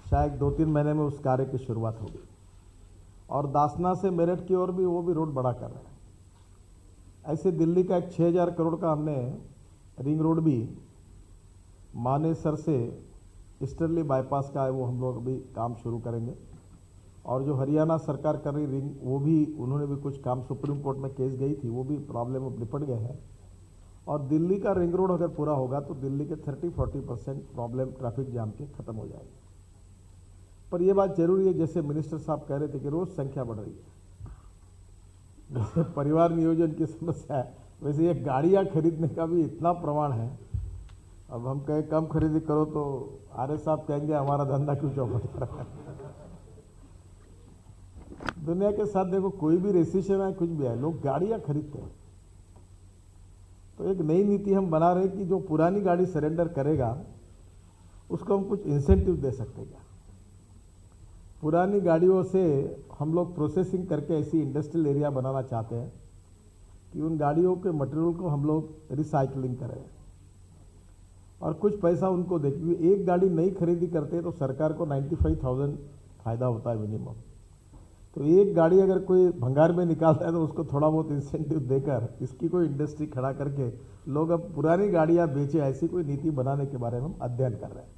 Speaker 6: शायद 2-3 महीने में उस कार्य की शुरुआत होगी। और दासना से मेरठ की ओर भी वो भी रोड बड़ा कर रहे हैं। ऐसे दिल्ली का एक 6,000 करोड़ का हमने रिंग रोड भी मानेसर से ईस्टर्ली बाईपास का है, वो हम लोग अभी काम शुरू करेंगे। और जो हरियाणा सरकार कर रही रिंग, वो भी उन्होंने भी कुछ काम, सुप्रीम कोर्ट में केस गई थी, वो भी प्रॉब्लम अब निपट गए हैं। और दिल्ली का रिंग रोड अगर पूरा होगा तो दिल्ली के 30-40% प्रॉब्लम ट्रैफिक जाम के खत्म हो जाएगी। पर यह बात जरूरी है, जैसे मिनिस्टर साहब कह रहे थे कि रोज संख्या बढ़ रही है, जैसे परिवार नियोजन की समस्या है, वैसे ये गाड़ियां खरीदने का भी इतना प्रमाण है अब हम कहें कम खरीदी करो तो आर्य साहब कहेंगे हमारा धंधा क्यों चौपट कर रहा है। दुनिया के साथ देखो, कोई भी रेसिशन है, कुछ भी है, लोग गाड़ियां खरीदते हैं। तो एक नई नीति हम बना रहे हैं कि जो पुरानी गाड़ी सरेंडर करेगा उसको हम कुछ इंसेंटिव दे सकते हैं। क्या पुरानी गाड़ियों से हम लोग प्रोसेसिंग करके ऐसी इंडस्ट्रियल एरिया बनाना चाहते हैं कि उन गाड़ियों के मटेरियल को हम लोग रिसाइकलिंग करें और कुछ पैसा उनको दें, क्योंकि एक गाड़ी नई खरीदी करते हैं तो सरकार को 95,000 फायदा होता है मिनिमम। तो एक गाड़ी अगर कोई भंगार में निकालता है तो उसको थोड़ा बहुत इंसेंटिव देकर इसकी कोई इंडस्ट्री खड़ा करके लोग अब पुरानी गाड़ियां बेचे, ऐसी कोई नीति बनाने के बारे में हम अध्ययन कर रहे हैं।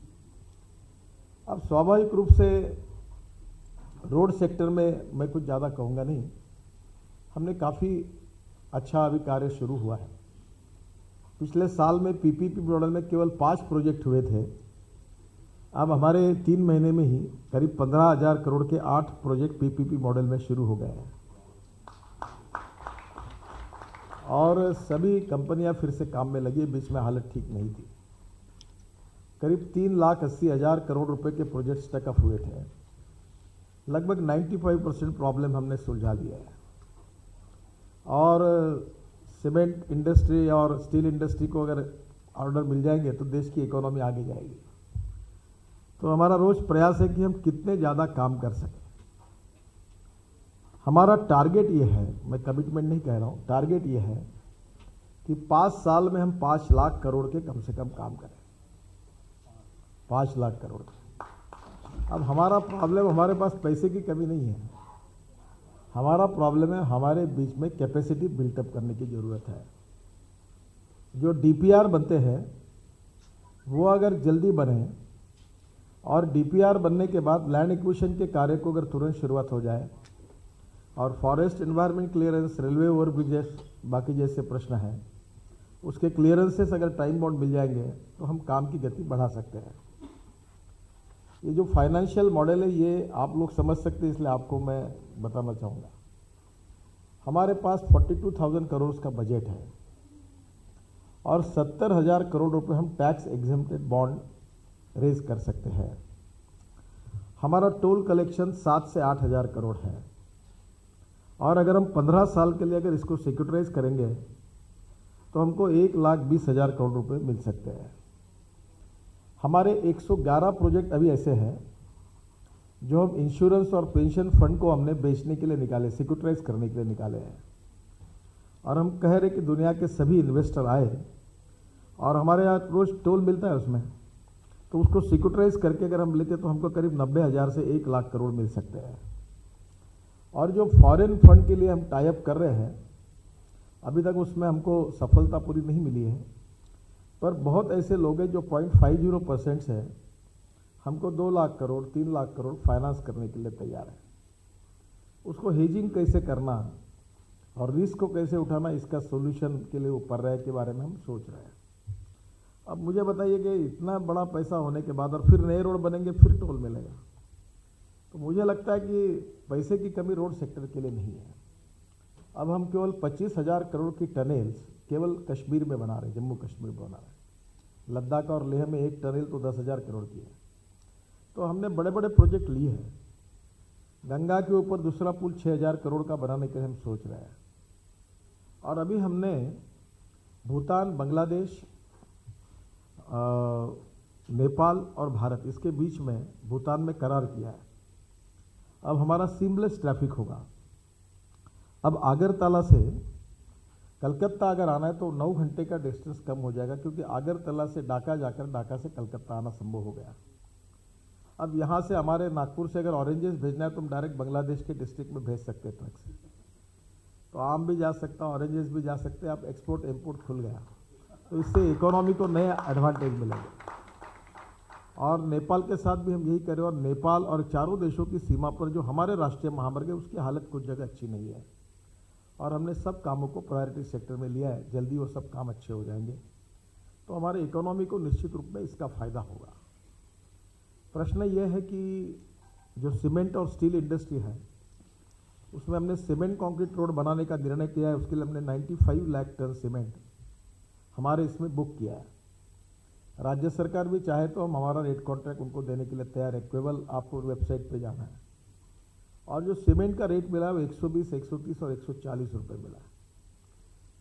Speaker 6: अब स्वाभाविक रूप से रोड सेक्टर में मैं कुछ ज़्यादा कहूँगा नहीं, हमने काफ़ी अच्छा अभी कार्य शुरू हुआ है। पिछले साल में पीपीपी मॉडल में केवल 5 प्रोजेक्ट हुए थे, अब हमारे 3 महीने में ही करीब 15,000 करोड़ के 8 प्रोजेक्ट पीपीपी मॉडल में शुरू हो गए हैं और सभी कंपनियां फिर से काम में लगी। बीच में हालत ठीक नहीं थी। करीब 3,80,000 करोड़ रुपए के प्रोजेक्ट्स टेकअप हुए थे। लगभग 95% प्रॉब्लम हमने सुलझा लिया है और सीमेंट इंडस्ट्री और स्टील इंडस्ट्री को अगर ऑर्डर मिल जाएंगे तो देश की इकोनॉमी आगे जाएगी। तो हमारा रोज प्रयास है कि हम कितने ज़्यादा काम कर सकें। हमारा टारगेट ये है, मैं कमिटमेंट नहीं कह रहा हूँ, टारगेट ये है कि 5 साल में हम 5 लाख करोड़ के कम से कम काम करें। 5 लाख करोड़ के। अब हमारा प्रॉब्लम, हमारे पास पैसे की कमी नहीं है, हमारा प्रॉब्लम है हमारे बीच में कैपेसिटी बिल्टअप करने की ज़रूरत है। जो डीपीआर बनते हैं वो अगर जल्दी बने और डीपीआर बनने के बाद लैंड एक्विजिशन के कार्य को अगर तुरंत शुरुआत हो जाए और फॉरेस्ट एनवायरनमेंट क्लियरेंस, रेलवे ओवरब्रिजेस, बाकी जैसे प्रश्न हैं उसके क्लियरेंसेस अगर टाइम बाउंड मिल जाएंगे तो हम काम की गति बढ़ा सकते हैं। ये जो फाइनेंशियल मॉडल है ये आप लोग समझ सकते हैं, इसलिए आपको मैं बताना चाहूँगा। हमारे पास 42,000 करोड़ का बजट है और 70,000 करोड़ रुपए हम टैक्स एग्जेम्प्टेड बॉन्ड रेज कर सकते हैं। हमारा टोल कलेक्शन 7 से 8,000 करोड़ है और अगर हम 15 साल के लिए अगर इसको सिक्योरिटाइज करेंगे तो हमको 1,20,000 करोड़ रुपए मिल सकते हैं। हमारे 111 प्रोजेक्ट अभी ऐसे हैं जो हम इंश्योरेंस और पेंशन फंड को हमने बेचने के लिए निकाले, सिक्योरिटाइज करने के लिए निकाले हैं और हम कह रहे कि दुनिया के सभी इन्वेस्टर आए और हमारे यहाँ रोज टोल मिलता है उसमें, तो उसको सिक्योरिटाइज करके अगर हम लेते तो हमको करीब 90,000 से 1 लाख करोड़ मिल सकते हैं। और जो फॉरेन फंड के लिए हम टाई अप कर रहे हैं अभी तक उसमें हमको सफलता पूरी नहीं मिली है, पर बहुत ऐसे लोग हैं जो 0.50% से हमको 2 लाख करोड़ 3 लाख करोड़ फाइनेंस करने के लिए तैयार है। उसको हेजिंग कैसे करना और रिस्क को कैसे उठाना, इसका सोल्यूशन के लिए ऊपर रहे के बारे में हम सोच रहे हैं। अब मुझे बताइए कि इतना बड़ा पैसा होने के बाद और फिर नए रोड बनेंगे, फिर टोल मिलेगा, तो मुझे लगता है कि पैसे की कमी रोड सेक्टर के लिए नहीं है। अब हम केवल 25,000 करोड़ की टनेल्स केवल कश्मीर में बना रहे हैं, जम्मू कश्मीर में बना रहे हैं। लद्दाख और लेह में एक टनेल तो 10,000 करोड़ की है। तो हमने बड़े बड़े प्रोजेक्ट लिए हैं। गंगा के ऊपर दूसरा पुल 6,000 करोड़ का बनाने के हम सोच रहे हैं और अभी हमने भूटान, बांग्लादेश, नेपाल और भारत, इसके बीच में भूटान में करार किया है। अब हमारा सीमलेस ट्रैफिक होगा। अब आगरतला से कलकत्ता अगर आना है तो 9 घंटे का डिस्टेंस कम हो जाएगा, क्योंकि आगरतला से ढाका जाकर ढाका से कलकत्ता आना संभव हो गया। अब यहाँ से हमारे नागपुर से अगर ऑरेंजेस भेजना है तो हम डायरेक्ट बांग्लादेश के डिस्ट्रिक्ट में भेज सकते हैं ट्रक से, तो आम भी जा सकता है, ऑरेंजेस भी जा सकते हैं। अब एक्सपोर्ट इम्पोर्ट खुल गया तो इससे इकोनॉमी को नए एडवांटेज मिलेंगे। और नेपाल के साथ भी हम यही करें, और नेपाल और चारों देशों की सीमा पर जो हमारे राष्ट्रीय महामार्ग है उसकी हालत कुछ जगह अच्छी नहीं है और हमने सब कामों को प्रायोरिटी सेक्टर में लिया है। जल्दी वो सब काम अच्छे हो जाएंगे तो हमारे इकोनॉमी को निश्चित रूप में इसका फायदा होगा। प्रश्न यह है कि जो सीमेंट और स्टील इंडस्ट्री है उसमें हमने सीमेंट कंक्रीट रोड बनाने का निर्णय किया है। उसके लिए हमने 95 लाख टन सीमेंट हमारे इसमें बुक किया है। राज्य सरकार भी चाहे तो हम हमारा रेट कॉन्ट्रैक्ट उनको देने के लिए तैयार है, केवल आपको वेबसाइट पे जाना है। और जो सीमेंट का रेट मिला है वो 120, 130 और 140 रुपये मिला है।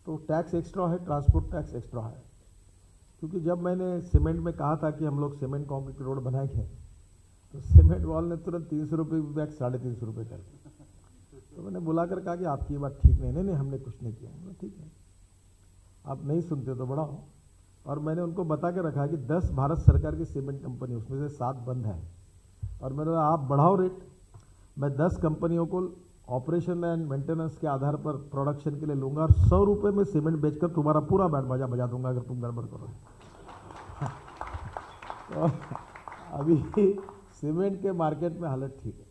Speaker 6: तो टैक्स एक्स्ट्रा है, ट्रांसपोर्ट टैक्स एक्स्ट्रा है। क्योंकि जब मैंने सीमेंट में कहा था कि हम लोग सीमेंट कॉन्क्रीट रोड बनाएंगे, तो सीमेंट वाल ने तुरंत 300 रुपये बैग 350 रुपये कर दिया। तो मैंने बुलाकर कहा कि आपकी बात ठीक नहीं, नहीं हमने कुछ नहीं किया। ठीक है, आप नहीं सुनते तो बढ़ाओ। और मैंने उनको बता के रखा कि 10 भारत सरकार की सीमेंट कंपनी, उसमें से 7 बंद है। और मैंने कहा आप बढ़ाओ रेट, मैं 10 कंपनियों को ऑपरेशन एंड मेंटेनेंस के आधार पर प्रोडक्शन के लिए लूंगा और 100 रुपये में सीमेंट बेचकर तुम्हारा पूरा बैंड बाजा बजा दूंगा अगर तुम गड़बड़ करो। तो अभी सीमेंट के मार्केट में हालत ठीक है।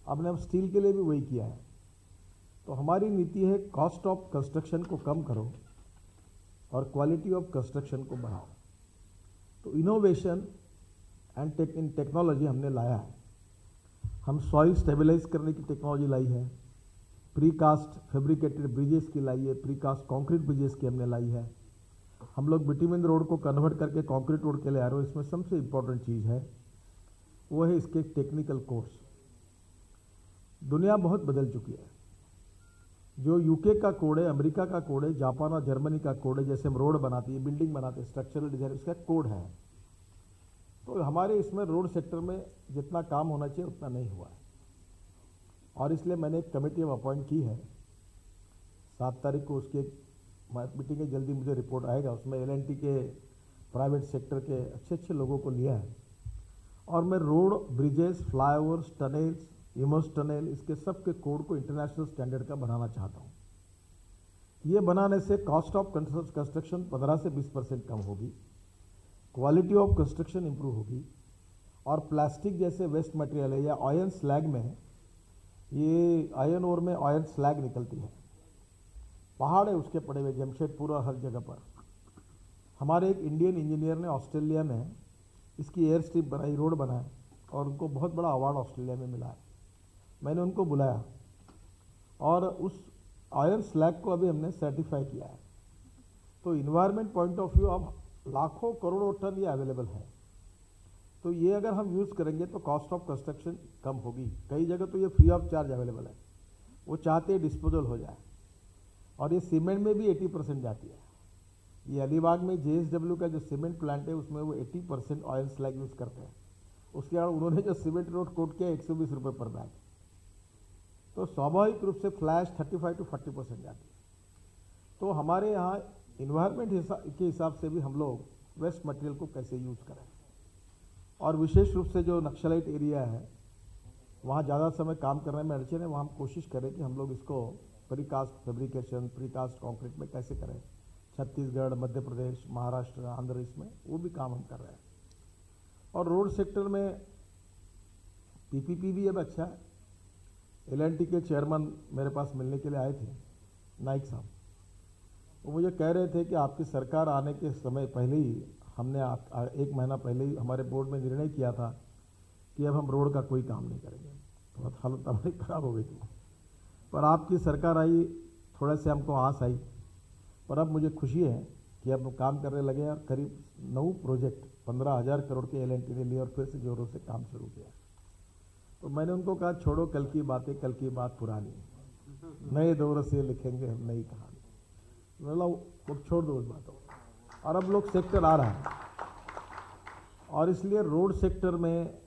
Speaker 6: अब हम स्टील के लिए भी वही किया है। तो हमारी नीति है कॉस्ट ऑफ कंस्ट्रक्शन को कम करो और क्वालिटी ऑफ कंस्ट्रक्शन को बढ़ाओ। तो इनोवेशन एंड इन टेक्नोलॉजी हमने लाया है। हम सॉइल स्टेबलाइज करने की टेक्नोलॉजी लाई है, प्री कास्ट फैब्रिकेटेड ब्रिजेस की लाई है, प्री कास्ट कॉन्क्रीट ब्रिजेस की हमने लाई है। हम लोग बिटुमिन रोड को कन्वर्ट करके कॉन्क्रीट रोड के लिए आ रहे हो। इसमें सबसे इम्पोर्टेंट चीज़ है वो है इसके टेक्निकल कोर्स। दुनिया बहुत बदल चुकी है। जो यूके का कोड है, अमेरिका का कोड है, जापान और जर्मनी का कोड है, जैसे हम रोड बनाती है, बिल्डिंग बनाते हैं, स्ट्रक्चरल डिजाइन, इसका कोड है। तो हमारे इसमें रोड सेक्टर में जितना काम होना चाहिए उतना नहीं हुआ है। और इसलिए मैंने एक कमेटी अपॉइंट की है। 7 तारीख को उसकी मीटिंग है, जल्दी मुझे रिपोर्ट आएगा। उसमें एल&टी के प्राइवेट सेक्टर के अच्छे अच्छे लोगों को लिया है। और मैं road, bridges, flyovers, tunnels, immerse tunnel, इसके सब के कोड को इंटरनेशनल स्टैंडर्ड का बनाना चाहता हूँ। ये बनाने से कॉस्ट ऑफ कंस्ट्रक्शन 15 से 20% कम होगी, क्वालिटी ऑफ कंस्ट्रक्शन इंप्रूव होगी। और प्लास्टिक जैसे वेस्ट मटेरियल है या आयरन स्लैग में, ये आयरन ओर में आयरन स्लैग निकलती है, पहाड़ है उसके पड़े हुए जमशेदपुर और हर जगह पर। हमारे एक इंडियन इंजीनियर ने ऑस्ट्रेलिया में इसकी एयर स्ट्रिप बनाई, रोड बनाए, और उनको बहुत बड़ा अवार्ड ऑस्ट्रेलिया में मिला है। मैंने उनको बुलाया और उस आयरन स्लैग को अभी हमने सर्टिफाई किया है। तो इन्वायरमेंट पॉइंट ऑफ व्यू अब लाखों करोड़ों टन ये अवेलेबल है। तो ये अगर हम यूज़ करेंगे तो कॉस्ट ऑफ कंस्ट्रक्शन कम होगी। कई जगह तो ये फ्री ऑफ चार्ज अवेलेबल है, वो चाहते हैं डिस्पोजल हो जाए। और ये सीमेंट में भी 80% जाती है। ये अलीबाग में JSW का जो सीमेंट प्लांट है उसमें वो 80% ऑयल स्लैग यूज़ करते हैं। उसके बाद उन्होंने जो सीमेंट रोड कोट किया 120 रुपये पर बैग। तो स्वाभाविक रूप से फ्लैश 35 to 40% जाती है। तो हमारे यहाँ इन्वायरमेंट के हिसाब से भी हम लोग वेस्ट मटेरियल को कैसे यूज़ करें। और विशेष रूप से जो नक्सलाइट एरिया है वहाँ ज़्यादा समय काम करने में अड़चन है, वहाँ हम कोशिश करें कि हम लोग इसको प्रीकास्ट फैब्रिकेशन, प्रीकास्ट कंक्रीट में कैसे करें। छत्तीसगढ़, मध्य प्रदेश, महाराष्ट्र, आंध्र, इसमें वो भी काम हम कर रहे हैं। और रोड सेक्टर में PPP भी अब अच्छा है। L&T के चेयरमैन मेरे पास मिलने के लिए आए थे, नाइक साहब। वो मुझे कह रहे थे कि आपकी सरकार आने के समय पहले ही हमने 1 महीना पहले ही हमारे बोर्ड में निर्णय किया था कि अब हम रोड का कोई काम नहीं करेंगे। बहुत हालत हमारी खराब हो गई थी। पर आपकी सरकार आई, थोड़ा से हमको आस आई। पर अब मुझे खुशी है कि अब काम करने लगे और करीब 9 प्रोजेक्ट 15,000 करोड़ के L&T ने लिए और फिर से जोरों से काम शुरू किया। तो मैंने उनको कहा छोड़ो कल की बातें, कल की बात पुरानी, नए दौर से लिखेंगे हम नई कहानी। मतलब छोड़ दो उस बातों। और अब लोग सेक्टर आ रहा है, और इसलिए रोड सेक्टर में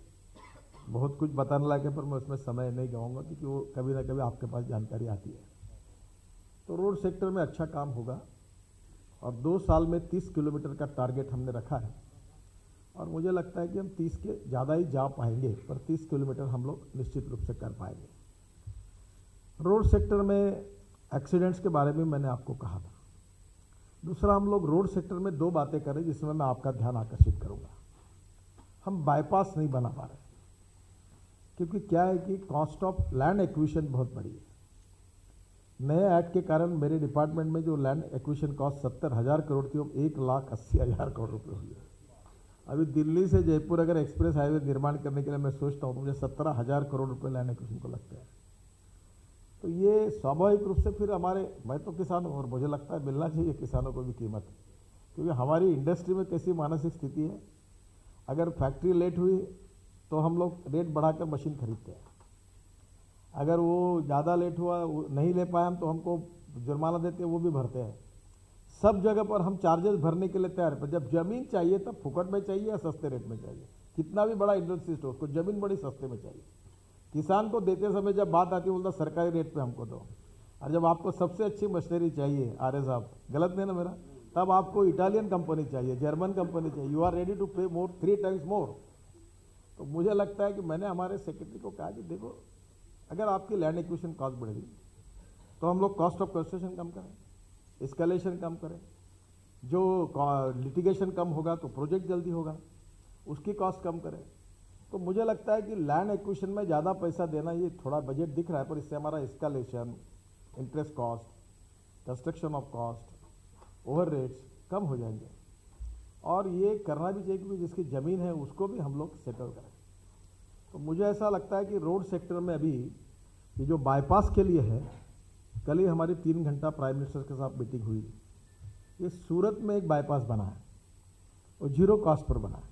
Speaker 6: बहुत कुछ बताने लगे, पर मैं उसमें समय नहीं गवाऊंगा क्योंकि वो कभी ना कभी आपके पास जानकारी आती है। तो रोड सेक्टर में अच्छा काम होगा। और 2 साल में 30 किलोमीटर का टारगेट हमने रखा है। और मुझे लगता है कि हम 30 के ज़्यादा ही जा पाएंगे, पर 30 किलोमीटर हम लोग निश्चित रूप से कर पाएंगे। रोड सेक्टर में एक्सीडेंट्स के बारे में मैंने आपको कहा था। दूसरा, हम लोग रोड सेक्टर में 2 बातें करें जिसमें मैं आपका ध्यान आकर्षित करूंगा। हम बाईपास नहीं बना पा रहे क्योंकि क्या है कि कॉस्ट ऑफ लैंड एक्विजिशन बहुत बड़ी है। नए एक्ट के कारण मेरे डिपार्टमेंट में जो लैंड एक्विजिशन कॉस्ट 70,000 करोड़ थी, वो 1,80,000 करोड़ रुपये हुई है। अभी दिल्ली से जयपुर अगर एक्सप्रेस हाईवे निर्माण करने के लिए मैं सोचता हूँ तो मुझे 17,000 करोड़ रुपये लैंड एक्विजिशन को लगते हैं। तो ये स्वाभाविक रूप से फिर हमारे, मैं तो किसान हूँ और मुझे लगता है मिलना चाहिए किसानों को भी कीमत। क्योंकि हमारी इंडस्ट्री में कैसी मानसिक स्थिति है, अगर फैक्ट्री लेट हुई तो हम लोग रेट बढ़ाकर मशीन खरीदते हैं, अगर वो ज़्यादा लेट हुआ नहीं ले पाए हम तो हमको जुर्माना देते हैं, वो भी भरते हैं। सब जगह पर हम चार्जेस भरने के लिए तैयार हैं, पर जब जमीन चाहिए तब फुकट में चाहिए या सस्ते रेट में चाहिए। कितना भी बड़ा इंडस्ट्री स्टोर, उसको जमीन बड़ी सस्ते में चाहिए। किसान को देते समय जब बात आती है बोलता सरकारी रेट पे हमको दो, और जब आपको सबसे अच्छी मशीनरी चाहिए, आर्य साहब गलत नहीं ना मेरा, तब आपको इटालियन कंपनी चाहिए, जर्मन कंपनी चाहिए, यू आर रेडी टू पे मोर 3 times मोर। तो मुझे लगता है कि मैंने हमारे सेक्रेटरी को कहा कि देखो, अगर आपकी लैंड एक्विजिशन कॉस्ट बढ़ेगी तो हम लोग कॉस्ट ऑफ कंस्ट्रक्शन कम करें, एस्केलेशन कम करें, जो लिटिगेशन कम होगा तो प्रोजेक्ट जल्दी होगा, उसकी कॉस्ट कम करें। तो मुझे लगता है कि लैंड एक्विजिशन में ज़्यादा पैसा देना, ये थोड़ा बजट दिख रहा है, पर इससे हमारा escalation, interest cost, construction of cost, over rates कम हो जाएंगे। और ये करना भी चाहिए क्योंकि जिसकी ज़मीन है उसको भी हम लोग सेटल करें। तो मुझे ऐसा लगता है कि रोड सेक्टर में अभी ये जो बाईपास के लिए है, कल ही हमारी 3 घंटा प्राइम मिनिस्टर के साथ मीटिंग हुई। ये सूरत में एक बाईपास बना है और 0 कॉस्ट पर बना है।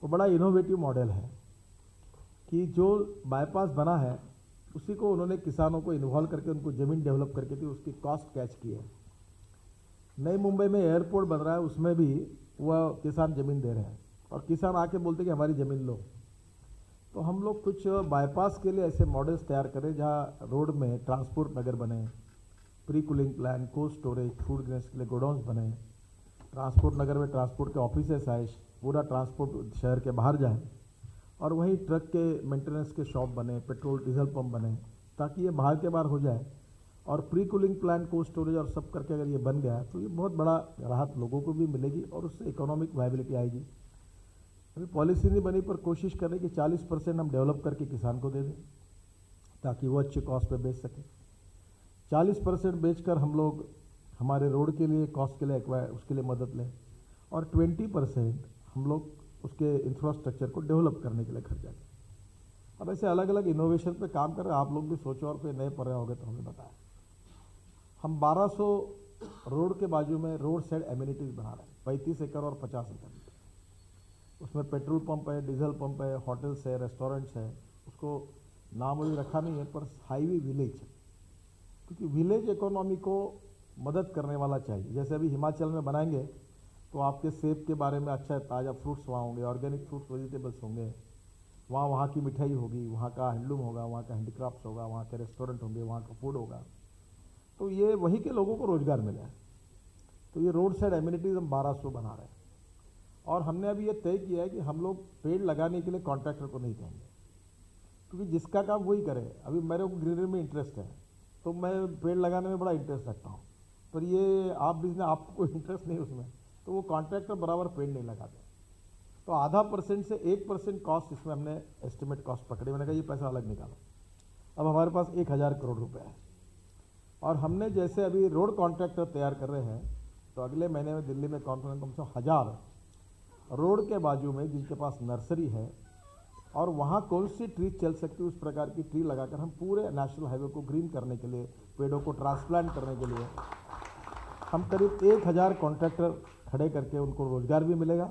Speaker 6: वो बड़ा इनोवेटिव मॉडल है कि जो बाईपास बना है उसी को उन्होंने किसानों को इन्वॉल्व करके उनको ज़मीन डेवलप करके थी, उसकी कॉस्ट कैच की है। नई मुंबई में एयरपोर्ट बन रहा है, उसमें भी वह किसान ज़मीन दे रहे हैं और किसान आके बोलते कि हमारी ज़मीन लो। तो हम लोग कुछ बाईपास के लिए ऐसे मॉडल्स तैयार करें जहाँ रोड में ट्रांसपोर्ट नगर बने, pre cooling plan, cold storage, food grains के लिए गोडाउन्स बने, ट्रांसपोर्ट नगर में ट्रांसपोर्ट के ऑफिसेस आए, पूरा ट्रांसपोर्ट शहर के बाहर जाए, और वहीं ट्रक के मेंटेनेंस के शॉप बने, पेट्रोल डीजल पंप बने, ताकि ये बाहर के बाहर हो जाए। और pre cooling plant, cold storage और सब करके अगर ये बन गया तो ये बहुत बड़ा राहत लोगों को भी मिलेगी और उससे इकोनॉमिक वायबिलिटी आएगी। अभी पॉलिसी नहीं बनी, पर कोशिश करें कि 40% हम डेवलप करके किसान को दे दें ताकि वो अच्छे कॉस्ट पे बेच सके। 40% बेचकर हम लोग हमारे रोड के लिए कॉस्ट के लिए उसके लिए मदद लें, और 20% हम लोग उसके इंफ्रास्ट्रक्चर को डेवलप करने के लिए खर्चा करें। अब ऐसे अलग अलग इनोवेशन पे काम कर रहे हैं, आप लोग भी सोचो और कोई नए पढ़ रहे होंगे तो हमें बताएं। हम 1200 रोड के बाजू में रोड साइड एमिनिटीज़ बना रहे हैं, 35 एकड़ और 50 एकड़। उसमें पेट्रोल पंप है, डीजल पंप है, होटल्स है, रेस्टोरेंट्स है। उसको नाम अभी रखा नहीं है, पर हाईवे विलेज है, क्योंकि विलेज इकोनॉमी को मदद करने वाला चाहिए। जैसे अभी हिमाचल में बनाएंगे तो आपके सेब के बारे में अच्छा ताज़ा फ्रूट्स वहाँ होंगे, ऑर्गेनिक फ्रूट्स वेजिटेबल्स होंगे, वहाँ की मिठाई होगी, वहाँ का हैंडलूम होगा, वहाँ का हैंडीक्राफ्ट्स होगा, वहाँ के रेस्टोरेंट होंगे, वहाँ का फूड होगा, तो ये वहीं के लोगों को रोजगार मिले। तो ये रोड साइड एमिनिटीज़ हम 1200 बना रहे हैं। और हमने अभी ये तय किया है कि हम लोग पेड़ लगाने के लिए कॉन्ट्रैक्टर को नहीं कहेंगे, क्योंकि जिसका काम वही करे। अभी मेरे को ग्रीनरी में इंटरेस्ट है तो मैं पेड़ लगाने में बड़ा इंटरेस्ट रखता हूँ, पर ये आप बिजनेस, आपको कोई इंटरेस्ट नहीं उसमें, तो वो कॉन्ट्रैक्टर बराबर पेड़ नहीं लगाते। तो 0.5% से 1% कॉस्ट इसमें हमने एस्टिमेट कॉस्ट पकड़ी। मैंने कहा ये पैसा अलग निकालो। अब हमारे पास 1000 करोड़ रुपए है, और हमने जैसे अभी रोड कॉन्ट्रैक्टर तैयार कर रहे हैं, तो अगले महीने में दिल्ली में कॉन्फ्रेंस कम से कम 1000 रोड के बाजू में जिनके पास नर्सरी है और वहाँ कौन सी ट्री चल सकती है उस प्रकार की ट्री लगाकर हम पूरे नेशनल हाईवे को ग्रीन करने के लिए, पेड़ों को ट्रांसप्लांट करने के लिए हम करीब 1000 कॉन्ट्रैक्टर खड़े करके उनको रोजगार भी मिलेगा,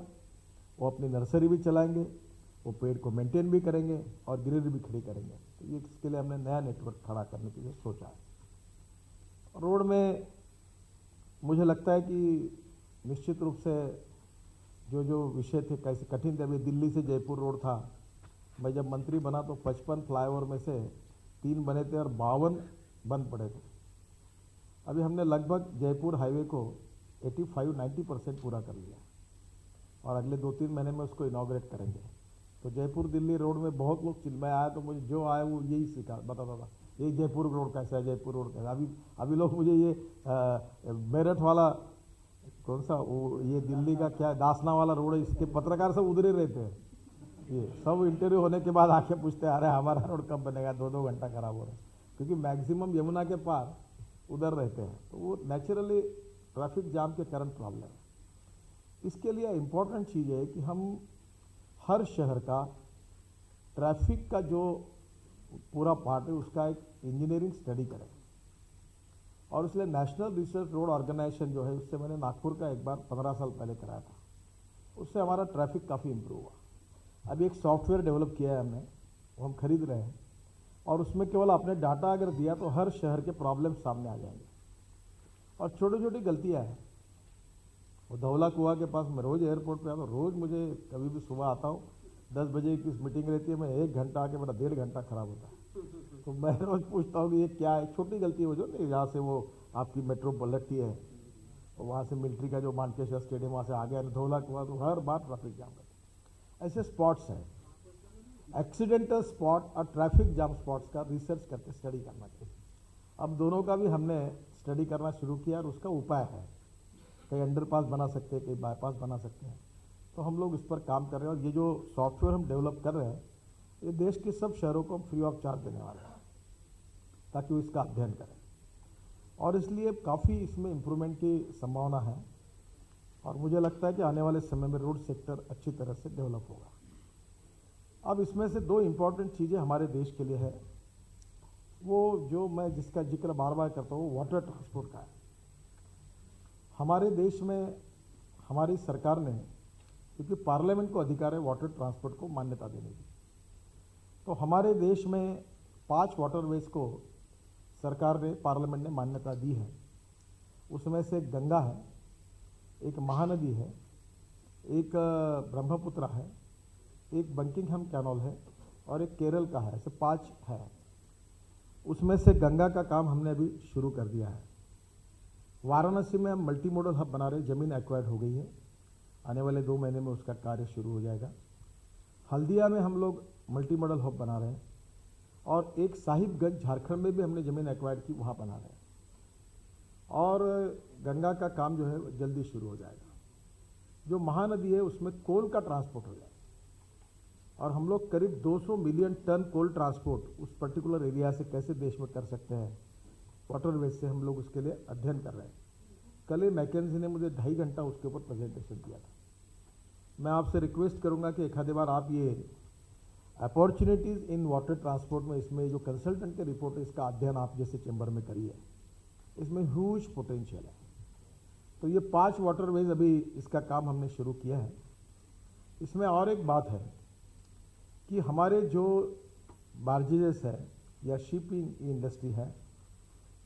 Speaker 6: वो अपनी नर्सरी भी चलाएंगे, वो पेड़ को मेंटेन भी करेंगे और ग्रीनरी भी खड़ी करेंगे। तो ये इसके लिए हमने नया नेटवर्क खड़ा करने के लिए सोचा है। रोड में मुझे लगता है कि निश्चित रूप से जो विषय थे कैसे कठिन थे। अभी दिल्ली से जयपुर रोड था, मैं जब मंत्री बना तो 55 फ्लाईओवर में से 3 बने थे और 52 बंद पड़े थे। अभी हमने लगभग जयपुर हाईवे को 85-90% पूरा कर लिया और अगले 2-3 महीने में उसको इनॉग्रेट करेंगे। तो जयपुर दिल्ली रोड में बहुत लोग मैं आया तो मुझे जो आया वो यही सीखा बताता था, ये जयपुर रोड कैसा है, जयपुर रोड कैसा। अभी लोग मुझे ये मेरठ वाला कौन सा वो ये दिल्ली का क्या दासना वाला रोड है, इसके पत्रकार सब उधर ही रहते हैं। ये सब इंटरव्यू होने के बाद आके पूछते हैं अरे हमारा रोड कब बनेगा, 2-2 घंटा खराब हो रहा है, क्योंकि मैक्सिमम यमुना के पार उधर रहते हैं। तो वो नेचुरली ट्रैफिक जाम के कारण प्रॉब्लम है। इसके लिए इम्पोर्टेंट चीज़ है कि हम हर शहर का ट्रैफिक का जो पूरा पार्ट है उसका एक इंजीनियरिंग स्टडी करें और इसलिए नेशनल रिसर्च रोड ऑर्गेनाइजेशन जो है उससे मैंने नागपुर का एक बार 15 साल पहले कराया था, उससे हमारा ट्रैफिक काफ़ी इम्प्रूव हुआ। अभी एक सॉफ्टवेयर डेवलप किया है हमने, वो हम खरीद रहे हैं, और उसमें केवल आपने डाटा अगर दिया तो हर शहर के प्रॉब्लम सामने आ जाएंगे। और छोटी छोटी गलतियाँ हैं, वो धौला कुआं के पास मैं रोज़ एयरपोर्ट पे आता हूँ, रोज़ मुझे कभी भी सुबह आता हूँ 10 बजे की मीटिंग रहती है, मैं 1 घंटा आके मेरा 1.5 घंटा खराब होता है। तो मैं रोज़ पूछता हूँ कि ये क्या है, छोटी गलती हो जो नहीं, यहाँ से वो आपकी मेट्रो पलटती है, और वहाँ से मिलिट्री का जो मानकेश्वर स्टेडियम वहाँ से आ गया धौला कुआं, तो हर बार ट्रैफिक जाम रहता है। ऐसे स्पॉट्स हैं, एक्सीडेंटल स्पॉट और ट्रैफिक जाम स्पॉट्स का रिसर्च करके स्टडी करना चाहिए। अब दोनों का भी हमने स्टडी करना शुरू किया और उसका उपाय है, कहीं अंडरपास बना सकते हैं, कहीं बाईपास बना सकते हैं, तो हम लोग इस पर काम कर रहे हैं। और ये जो सॉफ्टवेयर हम डेवलप कर रहे हैं ये देश के सब शहरों को हम फ्री ऑफ चार्ज देने वाले हैं ताकि वो इसका अध्ययन करें, और इसलिए काफ़ी इसमें इम्प्रूवमेंट की संभावना है। और मुझे लगता है कि आने वाले समय में रोड सेक्टर अच्छी तरह से डेवलप होगा। अब इसमें से 2 इम्पॉर्टेंट चीज़ें हमारे देश के लिए है, वो जो मैं जिसका जिक्र बार बार करता हूँ, वाटर ट्रांसपोर्ट का है। हमारे देश में हमारी सरकार ने, क्योंकि पार्लियामेंट को अधिकार है वाटर ट्रांसपोर्ट को मान्यता देने की, तो हमारे देश में 5 वाटरवेज को सरकार ने, पार्लियामेंट ने मान्यता दी है। उसमें से एक गंगा है, एक महानदी है, एक ब्रह्मपुत्र है, एक बंकिंगहम कैनाल है और एक केरल का है। ऐसे 5 है। उसमें से गंगा का काम हमने अभी शुरू कर दिया है। वाराणसी में हम मल्टी मॉडल हब बना रहे हैं, ज़मीन एक्वायर्ड हो गई है, आने वाले 2 महीने में उसका कार्य शुरू हो जाएगा। हल्दिया में हम लोग मल्टी मॉडल हब बना रहे हैं, और एक साहिबगंज झारखंड में भी हमने ज़मीन एक्वायर्ड की, वहाँ बना रहे हैं। और गंगा का काम जो है जल्दी शुरू हो जाएगा। जो महानदी है उसमें कोल का ट्रांसपोर्ट हो जाएगा, और हम लोग करीब 200 मिलियन टन कोल ट्रांसपोर्ट उस पर्टिकुलर एरिया से कैसे देश में कर सकते हैं, वाटरवेज से हम लोग उसके लिए अध्ययन कर रहे हैं। कल मैकेंजी ने मुझे 2.5 घंटा उसके ऊपर प्रेजेंटेशन दिया था। मैं आपसे रिक्वेस्ट करूंगा कि एक आधे बार आप ये अपॉर्चुनिटीज़ इन वाटर ट्रांसपोर्ट में, इसमें जो कंसल्टेंट के रिपोर्ट है इसका अध्ययन आप जैसे चैम्बर में करिए, इसमें ह्यूज पोटेंशियल है। तो ये 5 वाटरवेज अभी इसका काम हमने शुरू किया है। इसमें और एक बात है कि हमारे जो बार्जेस है या शिपिंग इंडस्ट्री है,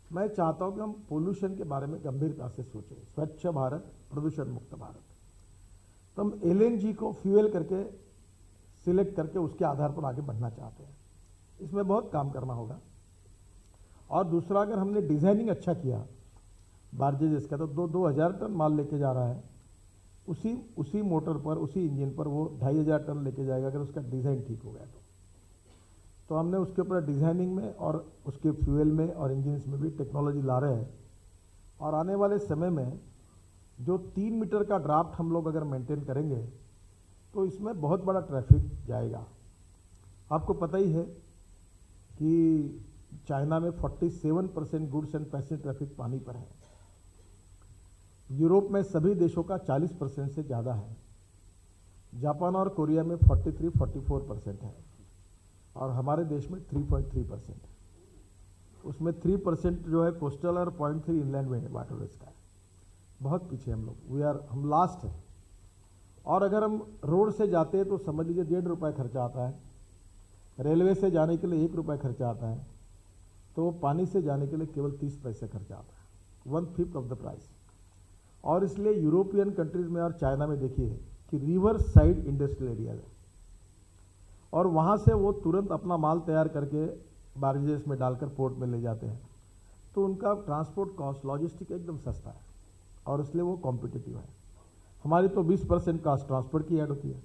Speaker 6: मैं चाहता हूं कि हम पोल्यूशन के बारे में गंभीरता से सोचें। स्वच्छ भारत, प्रदूषण मुक्त भारत। तो हम LNG को फ्यूल करके सिलेक्ट करके उसके आधार पर आगे बढ़ना चाहते हैं। इसमें बहुत काम करना होगा। और दूसरा, अगर हमने डिजाइनिंग अच्छा किया बार्जेस का, तो 2000 टन माल लेके जा रहा है, उसी मोटर पर, उसी इंजन पर वो 2500 टन लेके जाएगा अगर उसका डिज़ाइन ठीक हो गया तो हमने उसके ऊपर डिज़ाइनिंग में और उसके फ्यूल में और इंजन्स में भी टेक्नोलॉजी ला रहे हैं। और आने वाले समय में जो 3 मीटर का ड्राफ्ट हम लोग अगर मेंटेन करेंगे तो इसमें बहुत बड़ा ट्रैफिक जाएगा। आपको पता ही है कि चाइना में 47% गुड्स एंड पैसेंजर ट्रैफिक पानी पर है। यूरोप में सभी देशों का 40% से ज़्यादा है। जापान और कोरिया में 43-44% है, और हमारे देश में 3.3% है। उसमें 3% जो है कोस्टल और 0.3 इनलैंड में वाटरवेज का है। बहुत पीछे हम लोग, हम लास्ट है। और अगर हम रोड से जाते हैं तो समझ लीजिए 1.5 रुपये खर्चा आता है, रेलवे से जाने के लिए 1 रुपये खर्चा आता है, तो पानी से जाने के लिए केवल 30 पैसे खर्चा आता है, 1/5 ऑफ द प्राइस। और इसलिए यूरोपियन कंट्रीज में और चाइना में देखिए कि रिवर साइड इंडस्ट्रियल एरिया है, और वहाँ से वो तुरंत अपना माल तैयार करके बार्जेस में डालकर पोर्ट में ले जाते हैं, तो उनका ट्रांसपोर्ट कॉस्ट, लॉजिस्टिक एकदम सस्ता है, और इसलिए वो कॉम्पिटिटिव है। हमारी तो 20% कास्ट ट्रांसपोर्ट की ऐड होती है।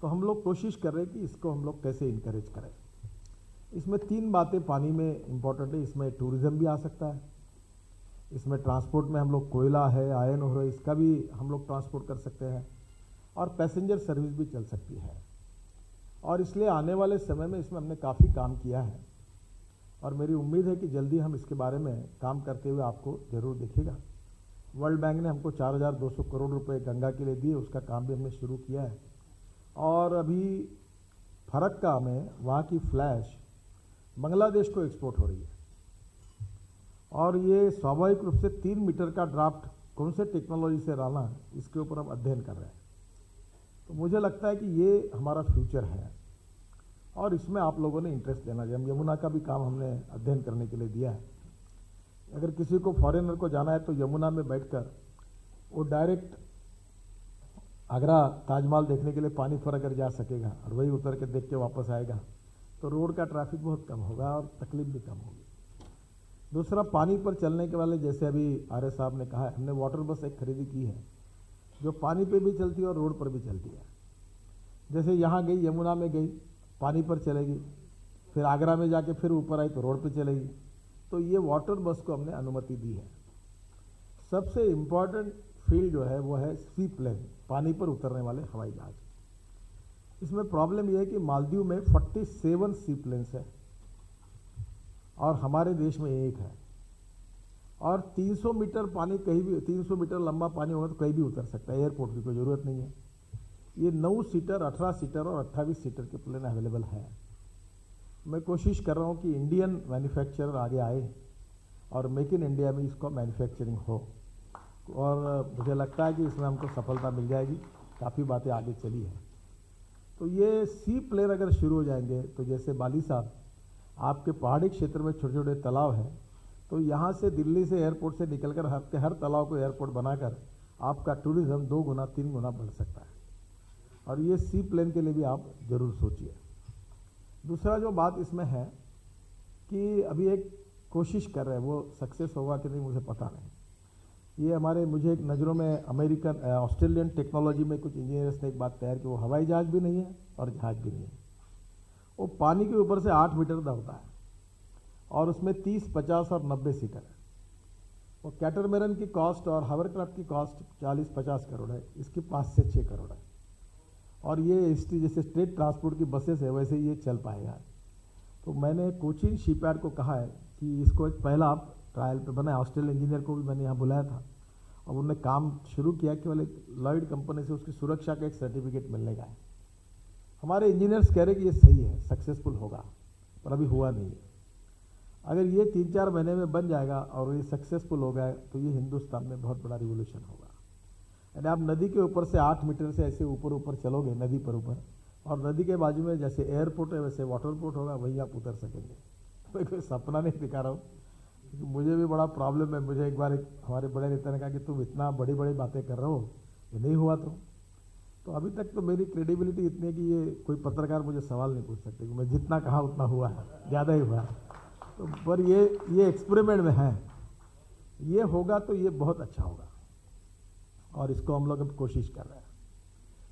Speaker 6: तो हम लोग कोशिश कर रहे हैं कि इसको हम लोग कैसे इनकरेज करें। इसमें 3 बातें पानी में इम्पॉर्टेंट है। इसमें टूरिज्म भी आ सकता है, इसमें ट्रांसपोर्ट में हम लोग कोयला है, आयरन ओर है, इसका भी हम लोग ट्रांसपोर्ट कर सकते हैं, और पैसेंजर सर्विस भी चल सकती है। और इसलिए आने वाले समय में इसमें हमने काफ़ी काम किया है, और मेरी उम्मीद है कि जल्दी हम इसके बारे में काम करते हुए आपको ज़रूर दिखेगा। वर्ल्ड बैंक ने हमको 4200 करोड़ रुपए गंगा के लिए दिए, उसका काम भी हमने शुरू किया है। और अभी फरक्का में वहाँ की फ्लैश बांग्लादेश को एक्सपोर्ट हो रही है, और ये स्वाभाविक रूप से 3 मीटर का ड्राफ्ट कौन से टेक्नोलॉजी से डालना है, इसके ऊपर हम अध्ययन कर रहे हैं। तो मुझे लगता है कि ये हमारा फ्यूचर है और इसमें आप लोगों ने इंटरेस्ट देना चाहिए। हम यमुना का भी काम हमने अध्ययन करने के लिए दिया है। अगर किसी को फॉरेनर को जाना है तो यमुना में बैठकर वो डायरेक्ट आगरा ताजमहल देखने के लिए पानी पर अगर जा सकेगा और वही उतर के देख के वापस आएगा तो रोड का ट्रैफिक बहुत कम होगा और तकलीफ भी कम होगी। दूसरा, पानी पर चलने के वाले, जैसे अभी आर्य साहब ने कहा है, हमने वाटर बस एक खरीदी की है जो पानी पे भी चलती है और रोड पर भी चलती है। जैसे यहाँ गई, यमुना में गई, पानी पर चलेगी, फिर आगरा में जाके फिर ऊपर आई तो रोड पे चलेगी। तो ये वाटर बस को हमने अनुमति दी है। सबसे इम्पॉर्टेंट फील्ड जो है वो है सी प्लेन, पानी पर उतरने वाले हवाई जहाज। इसमें प्रॉब्लम यह है कि मालदीव में 47 सी प्लेन्स है और हमारे देश में एक है, और 300 मीटर पानी कहीं भी, 300 मीटर लंबा पानी होगा तो कहीं भी उतर सकता है, एयरपोर्ट की कोई ज़रूरत नहीं है। ये 9 सीटर, 18 सीटर और 28 सीटर के प्लेन अवेलेबल है। मैं कोशिश कर रहा हूँ कि इंडियन मैन्युफैक्चरर आगे आए और मेक इन इंडिया में इसको मैन्युफैक्चरिंग हो, और मुझे लगता है कि इसमें हमको सफलता मिल जाएगी। काफ़ी बातें आगे चली है। तो ये सी प्लेन अगर शुरू हो जाएंगे तो जैसे बाली साहब, आपके पहाड़ी क्षेत्र में छोटे छोटे तालाब हैं, तो यहाँ से दिल्ली से एयरपोर्ट से निकलकर हर तालाब को एयरपोर्ट बनाकर आपका टूरिज्म 2 गुना 3 गुना बढ़ सकता है। और ये सी प्लेन के लिए भी आप जरूर सोचिए। दूसरा जो बात इसमें है कि अभी एक कोशिश कर रहे हैं, वो सक्सेस होगा कि नहीं मुझे पता नहीं। ये हमारे, मुझे एक नज़रों में अमेरिकन ऑस्ट्रेलियन टेक्नोलॉजी में कुछ इंजीनियर्स ने एक बात तैयार की, वो हवाई जहाज भी नहीं है और जहाज भी नहीं है। वो पानी के ऊपर से 8 मीटर दबता है और उसमें 30, 50 और 90 सीटर है। वो कैटरमैरन की कॉस्ट और हावरक्राफ्ट की कॉस्ट 40-50 करोड़ है, इसकी 5 से 6 करोड़ है। और ये जैसे स्टेट ट्रांसपोर्ट की बसेस है वैसे ये चल पाएगा। तो मैंने कोचिन शिपयार्ड को कहा है कि इसको एक पहला आप ट्रायल पे बनाए। ऑस्ट्रेलियन इंजीनियर को भी मैंने यहाँ बुलाया था और उन्होंने काम शुरू किया कि वाले लॉयड कंपनी से उसकी सुरक्षा का एक सर्टिफिकेट मिलने का है। हमारे इंजीनियर्स कह रहे कि ये सही है, सक्सेसफुल होगा, पर अभी हुआ नहीं है। अगर ये 3-4 महीने में बन जाएगा और ये सक्सेसफुल हो गया तो ये हिंदुस्तान में बहुत बड़ा रिवोल्यूशन होगा। यानी आप नदी के ऊपर से 8 मीटर से ऐसे ऊपर ऊपर चलोगे, नदी पर ऊपर, और नदी के बाजू में जैसे एयरपोर्ट है वैसे वाटरपोर्ट होगा, वहीं आप उतर सकेंगे। मैं कोई सपना नहीं दिखा रहा हूँ, क्योंकि मुझे भी बड़ा प्रॉब्लम है। मुझे एक बार हमारे बड़े नेता ने कहा कि तुम इतना बड़ी बड़ी बातें कर रहे हो, ये नहीं हुआ तो अभी तक तो मेरी क्रेडिबिलिटी इतनी है कि ये कोई पत्रकार मुझे सवाल नहीं पूछ सकते कि मैं जितना कहा उतना हुआ है, ज़्यादा ही हुआ है। तो पर ये एक्सपेरिमेंट में है, ये होगा तो ये बहुत अच्छा होगा और इसको हम लोग अब कोशिश कर रहे हैं।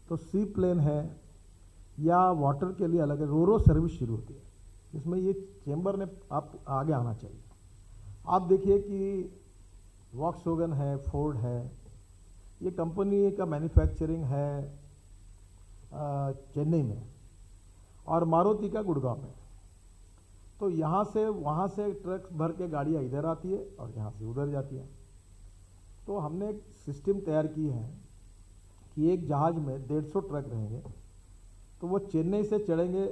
Speaker 6: तो सी प्लेन है या वाटर के लिए अलग रोरो सर्विस शुरू होती है, इसमें ये चेंबर ने आप आगे आना चाहिए। आप देखिए कि वॉक्सवैगन है, फोर्ड है, ये कंपनी का मैन्युफैक्चरिंग है चेन्नई में और मारुति का गुड़गांव में। तो यहाँ से वहाँ से ट्रक भर के गाड़ियाँ इधर आती है और यहाँ से उधर जाती है। तो हमने एक सिस्टम तैयार की है कि एक जहाज में 150 ट्रक रहेंगे, तो वो चेन्नई से चढ़ेंगे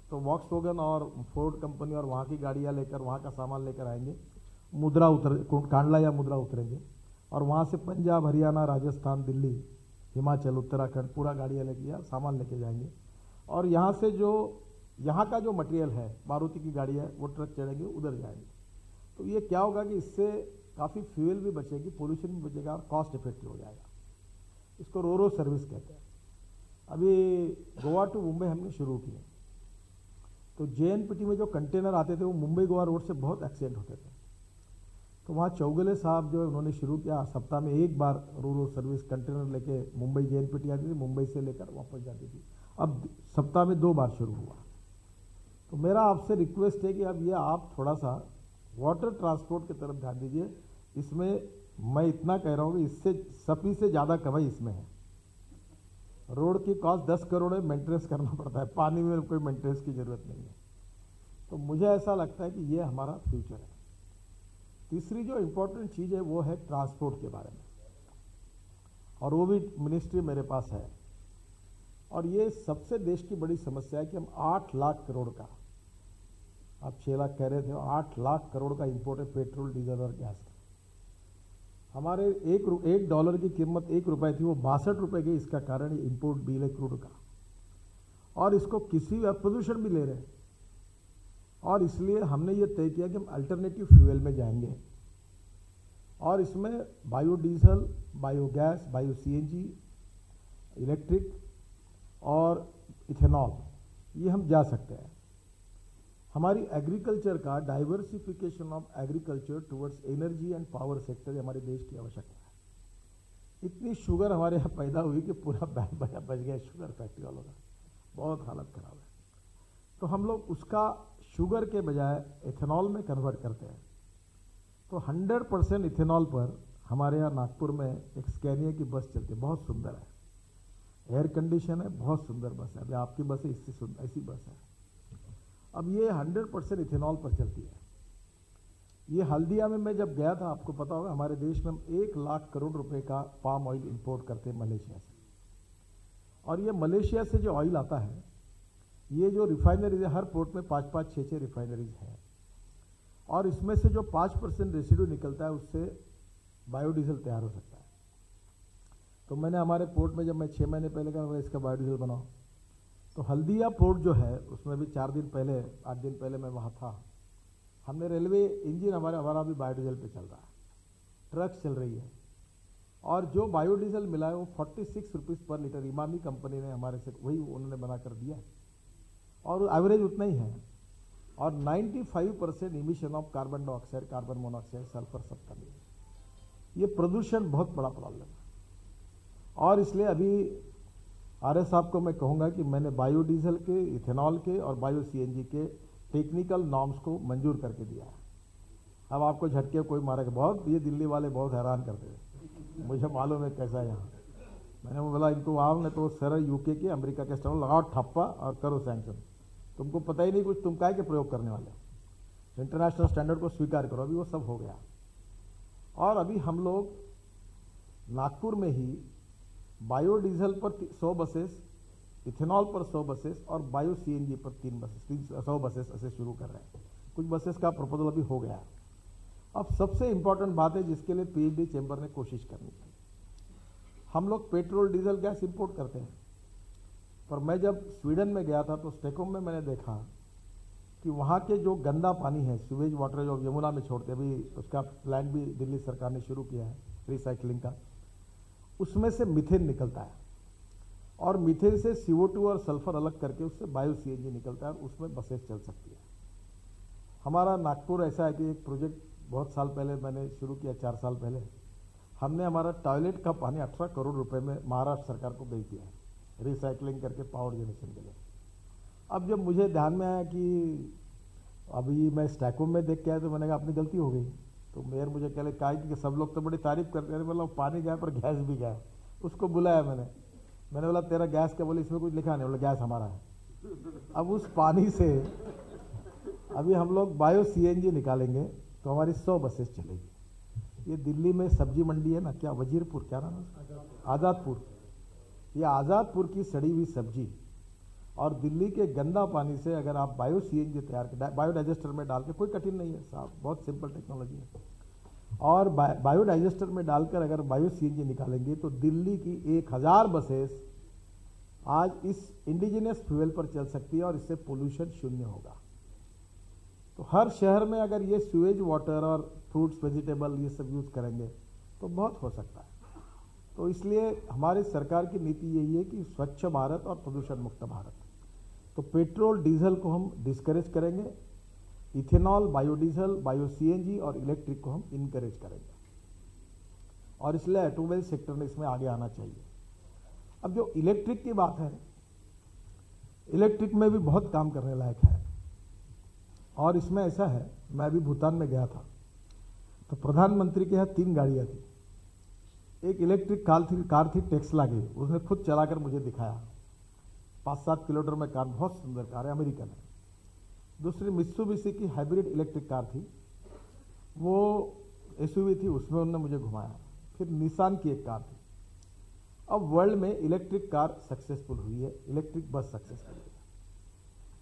Speaker 6: तो वॉक्सवैगन और फोर्ड कंपनी और वहाँ की गाड़ियाँ लेकर, वहाँ का सामान लेकर आएंगे, कांडला या मुद्रा उतरेंगे और वहाँ से पंजाब, हरियाणा, राजस्थान, दिल्ली, हिमाचल, उत्तराखंड पूरा गाड़ियाँ लेके या सामान लेके जाएंगे। और यहाँ से जो यहाँ का जो मटेरियल है, मारुति की गाड़ी है, वो ट्रक चढ़ेंगे उधर जाएंगे। तो ये क्या होगा कि इससे काफ़ी फ्यूल भी बचेगी, पोल्यूशन भी बचेगा और कॉस्ट इफेक्टिव हो जाएगा। इसको रोरो सर्विस कहते हैं। अभी गोवा टू मुंबई हमने शुरू किया, तो JNPT में जो कंटेनर आते थे वो मुंबई गोवा रोड से बहुत एक्सीडेंट होते थे। तो वहाँ चौगले साहब जो उन्होंने शुरू किया, सप्ताह में एक बार रोरो सर्विस कंटेनर लेके मुंबई JNPT आती थी, मुंबई से लेकर वापस जाती थी। अब सप्ताह में 2 बार शुरू हुआ। तो मेरा आपसे रिक्वेस्ट है कि अब ये आप थोड़ा सा वाटर ट्रांसपोर्ट की तरफ ध्यान दीजिए। इसमें मैं इतना कह रहा हूँ कि इससे सभी से ज़्यादा कमाई इसमें है। रोड की कॉस्ट 10 करोड़ है, मेंटेनेंस करना पड़ता है, पानी में कोई मेंटेनेंस की ज़रूरत नहीं है। तो मुझे ऐसा लगता है कि ये हमारा फ्यूचर है। तीसरी जो इम्पोर्टेंट चीज़ है वो है ट्रांसपोर्ट के बारे में, और वो भी मिनिस्ट्री मेरे पास है। और ये सबसे देश की बड़ी समस्या है कि हम 8 लाख करोड़ का आप 6 लाख कह रहे थे, 8 लाख करोड़ का इंपोर्ट है पेट्रोल, डीजल और गैस का। हमारे एक डॉलर की कीमत 1 रुपए थी, वो 62 रुपए की। इसका कारण इंपोर्ट बिल है क्रूड का, और इसको किसी प्रदूषण भी ले रहे हैं। और इसलिए हमने ये तय किया कि हम अल्टरनेटिव फ्यूल में जाएंगे, और इसमें biodiesel, biogas, bio CNG, electric और इथेनॉल, ये हम जा सकते हैं। हमारी एग्रीकल्चर का diversification of agriculture towards energy and power sector हमारे देश की आवश्यकता है। इतनी शुगर हमारे यहाँ पैदा हुई कि पूरा बैंड बच गया शुगर फैक्ट्री वालों का, बहुत हालत खराब है। तो हम लोग उसका शुगर के बजाय इथेनॉल में कन्वर्ट करते हैं। तो 100% इथेनॉल पर हमारे यहाँ नागपुर में एक स्कैनिया की बस चलती है, बहुत सुंदर है, एयर कंडीशन है, बहुत सुंदर बस है। अभी आपकी बस है, इससे सुंदर ऐसी बस है। अब ये 100% इथेनॉल पर चलती है। ये हल्दिया में मैं जब गया था, आपको पता होगा, हमारे देश में हम 1 लाख करोड़ रुपए का पाम ऑयल इंपोर्ट करते हैं मलेशिया से। और ये मलेशिया से जो ऑयल आता है, ये जो रिफाइनरीज है, हर पोर्ट में 5-5, 6-6 रिफाइनरीज हैं, और इसमें से जो 5% रेसिड्यू निकलता है, उससे बायोडीजल तैयार हो सकता है। तो मैंने हमारे पोर्ट में, जब मैं 6 महीने पहले कहा इसका बायोडीजल बनाओ, तो हल्दिया पोर्ट जो है उसमें भी 8 दिन पहले मैं वहाँ था। हमने रेलवे इंजन हमारा भी बायोडीजल पे चल रहा है, ट्रक्स चल रही है, और जो बायोडीजल मिला है वो 46 रुपीज़ पर लीटर इमामी कंपनी ने हमारे से वही उन्होंने बना कर दिया, और एवरेज उतना ही है। और 95% emission of carbon dioxide, carbon monoxide, sulphur सब कम है। ये प्रदूषण बहुत बड़ा प्रॉब्लम है, और इसलिए अभी आरएस साहब को मैं कहूँगा कि मैंने बायोडीजल के, इथेनॉल के और बायो सीएनजी के टेक्निकल नॉर्म्स को मंजूर करके दिया है। अब आपको झटके कोई मारेगा, बहुत ये दिल्ली वाले बहुत हैरान करते हैं, मुझे मालूम है कैसा है यहाँ। मैंने बोला इनको आओ नहीं तो सर यूके के, अमेरिका के स्टॉल लगाओ ठप्पा और करो सैंक्शन। तुमको पता ही नहीं कुछ, तुम काय के प्रयोग करने वाले। इंटरनेशनल स्टैंडर्ड को स्वीकार करो। अभी वो सब हो गया, और अभी हम लोग नागपुर में ही बायोडीजल पर 100 बसेस, इथेनॉल पर 100 बसेस और बायो सीएनजी पर 100 बसेस ऐसे शुरू कर रहे हैं। कुछ बसेस का प्रपोजल अभी हो गया। अब सबसे इंपॉर्टेंट बात है जिसके लिए पीएचडी चैम्बर ने कोशिश करनी चाहिए। हम लोग पेट्रोल, डीजल, गैस इंपोर्ट करते हैं, पर मैं जब स्वीडन में गया था तो स्टॉकहोम में मैंने देखा कि वहाँ के जो गंदा पानी है, सीवेज वाटर जो यमुना में छोड़ते, अभी उसका प्लान भी दिल्ली सरकार ने शुरू किया है रिसाइकलिंग का, उसमें से मीथेन निकलता है, और मीथेन से CO2 और सल्फर अलग करके उससे बायो सीएनजी निकलता है, और उसमें बसेस चल सकती है। हमारा नागपुर ऐसा है कि एक प्रोजेक्ट बहुत साल पहले मैंने शुरू किया, 4 साल पहले। हमने हमारा टॉयलेट का पानी 18 करोड़ रुपए में महाराष्ट्र सरकार को बेच दिया है, रिसाइकलिंग करके पावर जनरेशन के लिए। अब जब मुझे ध्यान में आया कि अभी मैं स्टॉकहोम में देख के आया, तो मैंने कहा अपनी गलती हो गई। तो मेयर मुझे कह कहा कि सब लोग तो बड़ी तारीफ करते हैं, बोला पानी गया पर गैस भी गया। उसको बुलाया मैंने बोला तेरा गैस क्या? बोले इसमें कुछ लिखा नहीं। बोला गैस हमारा है। अब उस पानी से अभी हम लोग बायो सीएनजी निकालेंगे तो हमारी 100 बसेस चलेगी। ये दिल्ली में सब्जी मंडी है ना, क्या वजीरपुर, क्या नाम है, आज़ादपुर। ये आज़ादपुर की सड़ी हुई सब्जी और दिल्ली के गंदा पानी से अगर आप बायो सीएनजी तैयार कर, बायोडाइजेस्टर में डाल के, कोई कठिन नहीं है साहब, बहुत सिंपल टेक्नोलॉजी है, और बायोडाइजेस्टर में डालकर अगर बायो सीएनजी निकालेंगे तो दिल्ली की 1000 बसेस आज इस इंडिजिनियस फ्यूल पर चल सकती है, और इससे पोल्यूशन शून्य होगा। तो हर शहर में अगर ये सीवेज वाटर और फ्रूट्स, वेजिटेबल ये सब यूज करेंगे तो बहुत हो सकता है। तो इसलिए हमारी सरकार की नीति यही है कि स्वच्छ भारत और प्रदूषण मुक्त भारत। तो पेट्रोल, डीजल को हम डिस्करेज करेंगे, इथेनॉल, बायोडीजल, बायो सीएनजी और इलेक्ट्रिक को हम इनकरेज करेंगे, और इसलिए ऑटोमोबाइल सेक्टर ने इसमें आगे आना चाहिए। अब जो इलेक्ट्रिक की बात है, इलेक्ट्रिक में भी बहुत काम करने लायक है, और इसमें ऐसा है, मैं अभी भूटान में गया था तो प्रधानमंत्री के यहाँ 3 गाड़ियाँ थी। एक इलेक्ट्रिक कार थी टेस्ला की, उसने खुद चलाकर मुझे दिखाया, 5-7 किलोमीटर में कार, बहुत सुंदर कार है, अमेरिकन है। दूसरी मित्सुबिशी की हाइब्रिड इलेक्ट्रिक कार थी, वो एसयूवी थी, उसमें उन्होंने मुझे घुमाया। फिर निसान की एक कार थी। अब वर्ल्ड में इलेक्ट्रिक कार सक्सेसफुल हुई है, इलेक्ट्रिक बस सक्सेसफुल हुई है।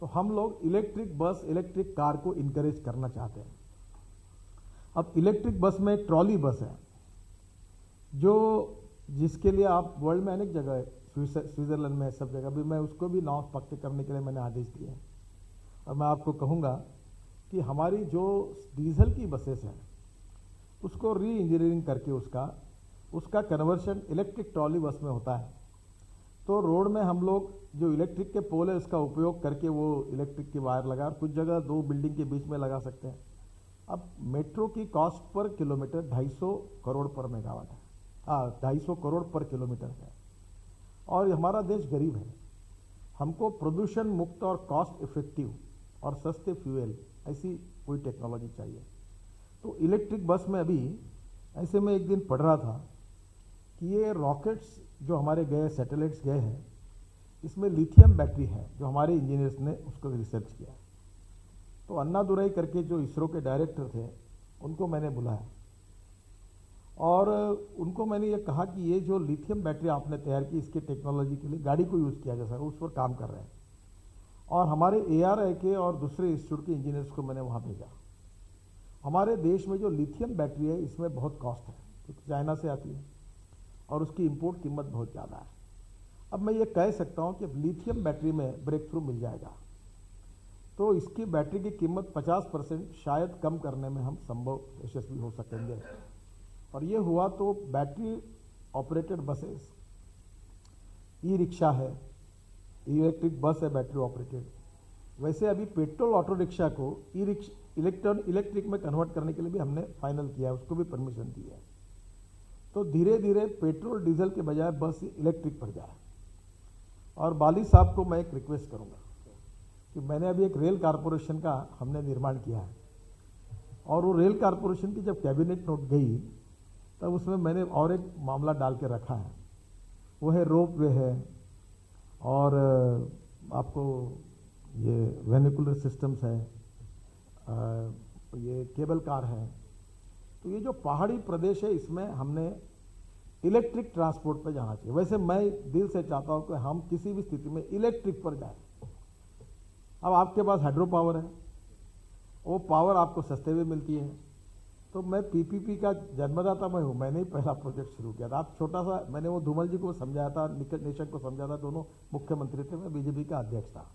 Speaker 6: तो हम लोग इलेक्ट्रिक बस, इलेक्ट्रिक कार को इनकरेज करना चाहते हैं। अब इलेक्ट्रिक बस में ट्रॉली बस है, जो जिसके लिए आप वर्ल्ड में अनेक जगह, स्विट्जरलैंड में सब जगह भी, मैं उसको भी नाव पक्के करने के लिए मैंने आदेश दिए हैं। और मैं आपको कहूँगा कि हमारी जो डीजल की बसेस हैं उसको री इंजीनियरिंग करके उसका कन्वर्शन इलेक्ट्रिक ट्रॉली बस में होता है। तो रोड में हम लोग जो इलेक्ट्रिक के पोल है उसका उपयोग करके वो इलेक्ट्रिक की वायर लगा, कुछ जगह 2 बिल्डिंग के बीच में लगा सकते हैं। अब मेट्रो की कॉस्ट पर किलोमीटर 250 करोड़ पर मेगावाट है, 250 करोड़ पर किलोमीटर है। और हमारा देश गरीब है, हमको प्रदूषण मुक्त और कॉस्ट इफेक्टिव और सस्ते फ्यूल ऐसी कोई टेक्नोलॉजी चाहिए। तो इलेक्ट्रिक बस में अभी ऐसे में एक दिन पढ़ रहा था कि ये रॉकेट्स जो हमारे गए, सैटेलाइट्स गए हैं, इसमें लिथियम बैटरी है, जो हमारे इंजीनियर्स ने उसको रिसर्च किया। तो अन्नादुरई करके जो इसरो के डायरेक्टर थे उनको मैंने बुलाया और उनको मैंने ये कहा कि ये जो लिथियम बैटरी आपने तैयार की, इसके टेक्नोलॉजी के लिए गाड़ी को यूज़ किया जा सकता है, उस पर काम कर रहे हैं। और हमारे ARI के और दूसरे इंस्टीट्यूट के इंजीनियर्स को मैंने वहाँ भेजा। हमारे देश में जो लिथियम बैटरी है इसमें बहुत कॉस्ट है, क्योंकि चाइना से आती है और उसकी इंपोर्ट कीमत बहुत ज़्यादा है। अब मैं ये कह सकता हूँ कि लिथियम बैटरी में ब्रेक थ्रू मिल जाएगा तो इसकी बैटरी की कीमत 50% शायद कम करने में हम संभव यशस्वी हो सकेंगे। और ये हुआ तो battery operated buses, e rickshaw है, इलेक्ट्रिक बस है बैटरी ऑपरेटेड। वैसे अभी पेट्रोल ऑटो रिक्शा को इलेक्ट्रिक में कन्वर्ट करने के लिए भी हमने फाइनल किया है, उसको भी परमिशन दी है। तो धीरे धीरे पेट्रोल डीजल के बजाय बस इलेक्ट्रिक पर जाए। और बाली साहब को मैं एक रिक्वेस्ट करूंगा कि मैंने अभी एक रेल कारपोरेशन का हमने निर्माण किया है, और वो रेल कारपोरेशन की जब कैबिनेट नोट गई तब उसमें मैंने और एक मामला डाल के रखा है, वो है रोप वे है और आपको ये वेनिकुलर सिस्टम्स है, ये केबल कार है। तो ये जो पहाड़ी प्रदेश है इसमें हमने इलेक्ट्रिक ट्रांसपोर्ट पे जाना चाहिए। वैसे मैं दिल से चाहता हूँ कि हम किसी भी स्थिति में इलेक्ट्रिक पर जाएं। अब आपके पास हाइड्रो पावर है, वो पावर आपको सस्ते में मिलती है। तो मैं PPP का जन्मदाता मैं हूँ, मैंने ही पहला प्रोजेक्ट शुरू किया था। आप छोटा सा, मैंने वो धूमल जी को समझाया था, निशंक को समझाया था, दोनों मुख्यमंत्री थे, मैं BJP का अध्यक्ष था,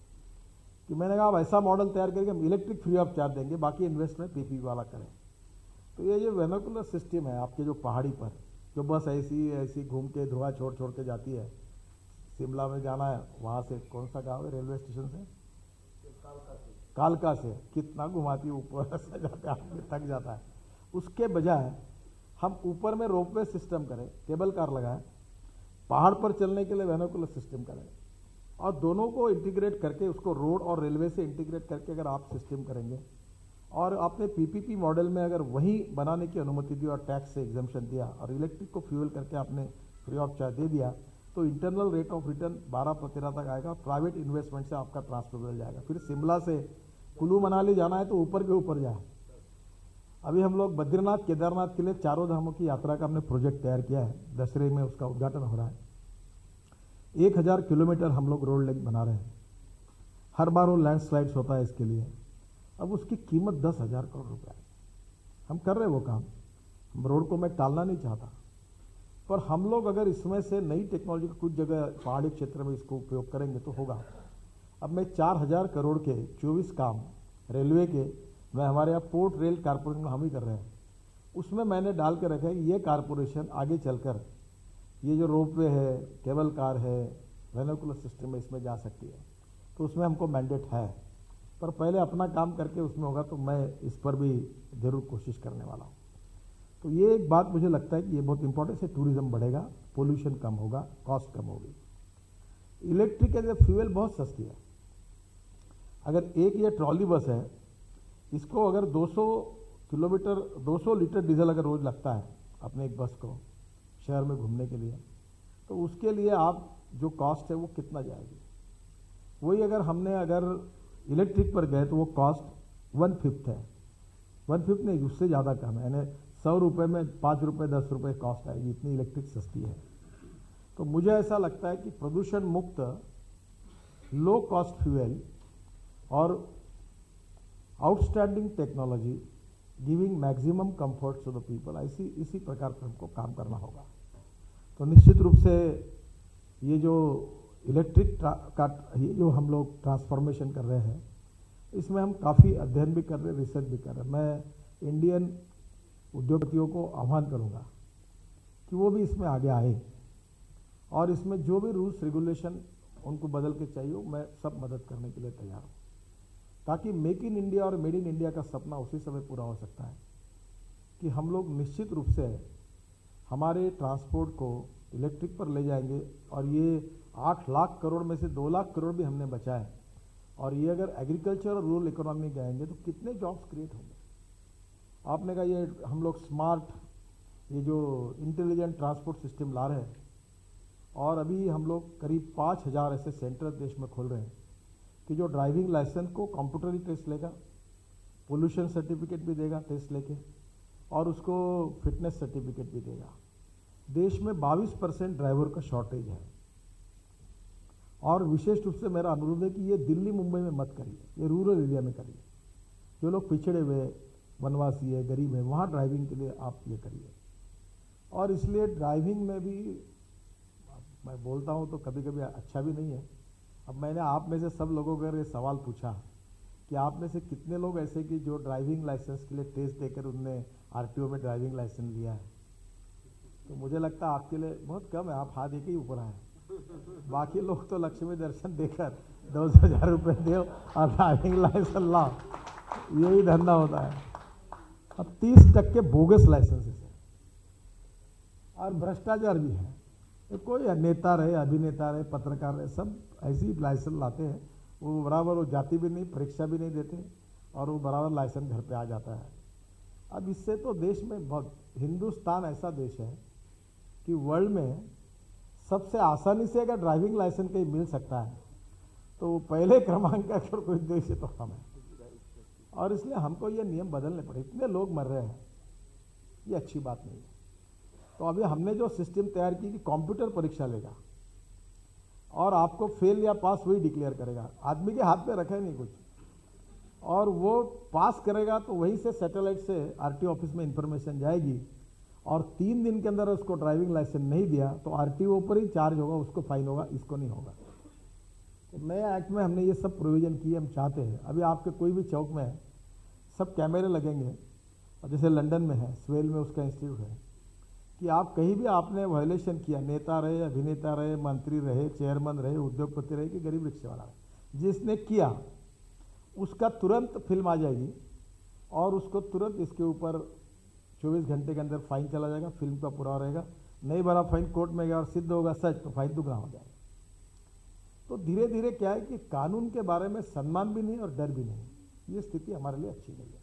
Speaker 6: कि मैंने कहा आप ऐसा मॉडल तैयार करके हम इलेक्ट्रिक फ्री ऑफ चार्ज देंगे, बाकी इन्वेस्टमेंट PPP वाला करें। तो ये जो वेनिकुलर सिस्टम है आपके जो पहाड़ी पर, जो बस ऐसी घूम के धुआं छोड़ के जाती है, शिमला में जाना है, वहाँ से कौन सा गाँव है रेलवे स्टेशन से, कालका से कितना घुमाती ऊपर से जाते आदमी थक जाता है। उसके बजाय हम ऊपर में रोपवे सिस्टम करें, केबल कार लगाएं, पहाड़ पर चलने के लिए वेनिकुलर सिस्टम करें, और दोनों को इंटीग्रेट करके उसको रोड और रेलवे से इंटीग्रेट करके अगर आप सिस्टम करेंगे और आपने PPP मॉडल में अगर वही बनाने की अनुमति दी और टैक्स से एग्जम्पशन दिया और इलेक्ट्रिक को फ्यूल करके आपने फ्री ऑफ चार्ज दे दिया, तो इंटरनल रेट ऑफ रिटर्न 12% तक आएगा। प्राइवेट इन्वेस्टमेंट से आपका ट्रांसफर मिल जाएगा। फिर शिमला से कुल्लू मनाली जाना है तो ऊपर के ऊपर जाए। अभी हम लोग बद्रीनाथ केदारनाथ के लिए चारों धामों की यात्रा का हमने प्रोजेक्ट तैयार किया है, दशहरे में उसका उद्घाटन हो रहा है। 1000 किलोमीटर हम लोग रोड लिंक बना रहे हैं। हर बार वो लैंडस्लाइड्स होता है इसके लिए, अब उसकी कीमत 10,000 करोड़ रुपए है। हम कर रहे हैं वो काम, रोड को मैं टालना नहीं चाहता, पर हम लोग अगर इसमें से नई टेक्नोलॉजी को कुछ जगह पहाड़ी क्षेत्र में इसको उपयोग करेंगे तो होगा। अब मैं 4000 करोड़ के 24 काम रेलवे के, मैं हमारे यहाँ पोर्ट रेल कारपोरेशन में हम ही कर रहे हैं, उसमें मैंने डाल के रखा है कि ये कारपोरेशन आगे चलकर ये जो रोपवे है, केबल कार है, वेनिकुलर सिस्टम है, इसमें जा सकती है। तो उसमें हमको मैंडेट है, पर पहले अपना काम करके उसमें होगा तो मैं इस पर भी जरूर कोशिश करने वाला हूँ। तो ये एक बात मुझे लगता है कि ये बहुत इंपॉर्टेंट है, टूरिज्म बढ़ेगा, पोल्यूशन कम होगा, कॉस्ट कम होगी। इलेक्ट्रिक एज ए फ्यूल बहुत सस्ती है। अगर एक ये ट्रॉली बस है, इसको अगर 200 लीटर डीजल अगर रोज लगता है अपने एक बस को शहर में घूमने के लिए, तो उसके लिए आप जो कॉस्ट है वो कितना जाएगी। वही अगर हमने अगर इलेक्ट्रिक पर गए तो वो कॉस्ट 1/5 है, 1/5 नहीं, उससे ज़्यादा कम है, यानी 100 रुपये में 5 रुपये 10 रुपये कॉस्ट आएगी, इतनी इलेक्ट्रिक सस्ती है। तो मुझे ऐसा लगता है कि प्रदूषण मुक्त लो कॉस्ट फ्यूल और outstanding technology giving maximum comfort to the people, इसी प्रकार पर हमको काम करना होगा। तो निश्चित रूप से ये जो इलेक्ट्रिक का ये जो हम लोग ट्रांसफॉर्मेशन कर रहे हैं, इसमें हम काफ़ी अध्ययन भी कर रहे हैं, रिसर्च भी कर रहे हैं। मैं इंडियन उद्योगपतियों को आह्वान करूंगा कि वो भी इसमें आगे आए और इसमें जो भी रूल्स रेगुलेशन उनको बदल के चाहिए, मैं सब मदद करने के लिए तैयार हूँ, ताकि मेक इन इंडिया और मेड इन इंडिया का सपना उसी समय पूरा हो सकता है कि हम लोग निश्चित रूप से हमारे ट्रांसपोर्ट को इलेक्ट्रिक पर ले जाएंगे। और ये 8 लाख करोड़ में से 2 लाख करोड़ भी हमने बचाए, और ये अगर एग्रीकल्चर और रूरल इकोनॉमी में जाएंगे तो कितने जॉब्स क्रिएट होंगे। आपने कहा ये हम लोग स्मार्ट, ये जो इंटेलिजेंट ट्रांसपोर्ट सिस्टम ला रहे हैं, और अभी हम लोग करीब 5000 ऐसे सेंटर देश में खोल रहे हैं कि जो ड्राइविंग लाइसेंस को कंप्यूटरी टेस्ट लेगा, पोल्यूशन सर्टिफिकेट भी देगा टेस्ट लेके, और उसको फिटनेस सर्टिफिकेट भी देगा। देश में 22% ड्राइवर का शॉर्टेज है, और विशेष रूप से मेरा अनुरोध है कि ये दिल्ली मुंबई में मत करिए, ये रूरल एरिया में करिए। जो लोग पिछड़े हुए वनवासी है, गरीब है, वहाँ ड्राइविंग के लिए आप ये करिए। और इसलिए ड्राइविंग में भी मैं बोलता हूँ तो कभी कभी अच्छा भी नहीं है। अब मैंने आप में से सब लोगों को ये सवाल पूछा कि आप में से कितने लोग ऐसे कि जो ड्राइविंग लाइसेंस के लिए टेस्ट देकर उनने आरटीओ में ड्राइविंग लाइसेंस लिया है, तो मुझे लगता है आपके लिए बहुत कम है, आप हाथ एक ही ऊपर आए। बाकी लोग तो लक्ष्मी दर्शन देकर 2,000 रुपये दो और ड्राइविंग लाइसेंस लाओ, यही धंधा होता है। अब 30% बोगस लाइसेंसेस है और भ्रष्टाचार भी है। तो कोई नेता रहे, अभिनेता रहे, पत्रकार रहे, सब ऐसी लाइसेंस लाते हैं, वो बराबर वो जाति भी नहीं, परीक्षा भी नहीं देते, और वो बराबर लाइसेंस घर पे आ जाता है। अब इससे तो देश में बहुत, हिंदुस्तान ऐसा देश है कि वर्ल्ड में सबसे आसानी से अगर ड्राइविंग लाइसेंस कहीं मिल सकता है तो वो पहले क्रमांक का अगर कोई देश है तो हम है। और इसलिए हमको ये नियम बदलने पड़े। इतने लोग मर रहे हैं, ये अच्छी बात नहीं है। तो अभी हमने जो सिस्टम तैयार की कि कंप्यूटर परीक्षा लेगा और आपको फेल या पास वही डिक्लेयर करेगा, आदमी के हाथ पे रखे नहीं कुछ, और वो पास करेगा तो वहीं से सैटेलाइट से आरटीओ ऑफिस में इंफॉर्मेशन जाएगी, और 3 दिन के अंदर उसको ड्राइविंग लाइसेंस नहीं दिया तो आरटीओ पर ही चार्ज होगा, उसको फाइन होगा, इसको नहीं होगा। तो नए एक्ट में हमने ये सब प्रोविजन किए। हम चाहते हैं अभी आपके कोई भी चौक में सब कैमरे लगेंगे, और जैसे लंदन में है, स्वेल में उसका इंस्टीट्यूट है, कि आप कहीं भी आपने वायलेशन किया, नेता रहे, अभिनेता रहे, मंत्री रहे, चेयरमैन रहे, उद्योगपति रहे कि गरीब रिक्शे वाला रहे, जिसने किया उसका तुरंत फिल्म आ जाएगी और उसको तुरंत इसके ऊपर 24 घंटे के अंदर फाइन चला जाएगा, फिल्म का पूरा रहेगा। नहीं भरा फाइन कोर्ट में गया और सिद्ध होगा सच तो फाइन दुगना हो जाएगा। तो धीरे धीरे क्या है कि कानून के बारे में सम्मान भी नहीं और डर भी नहीं, ये स्थिति हमारे लिए अच्छी नहीं है।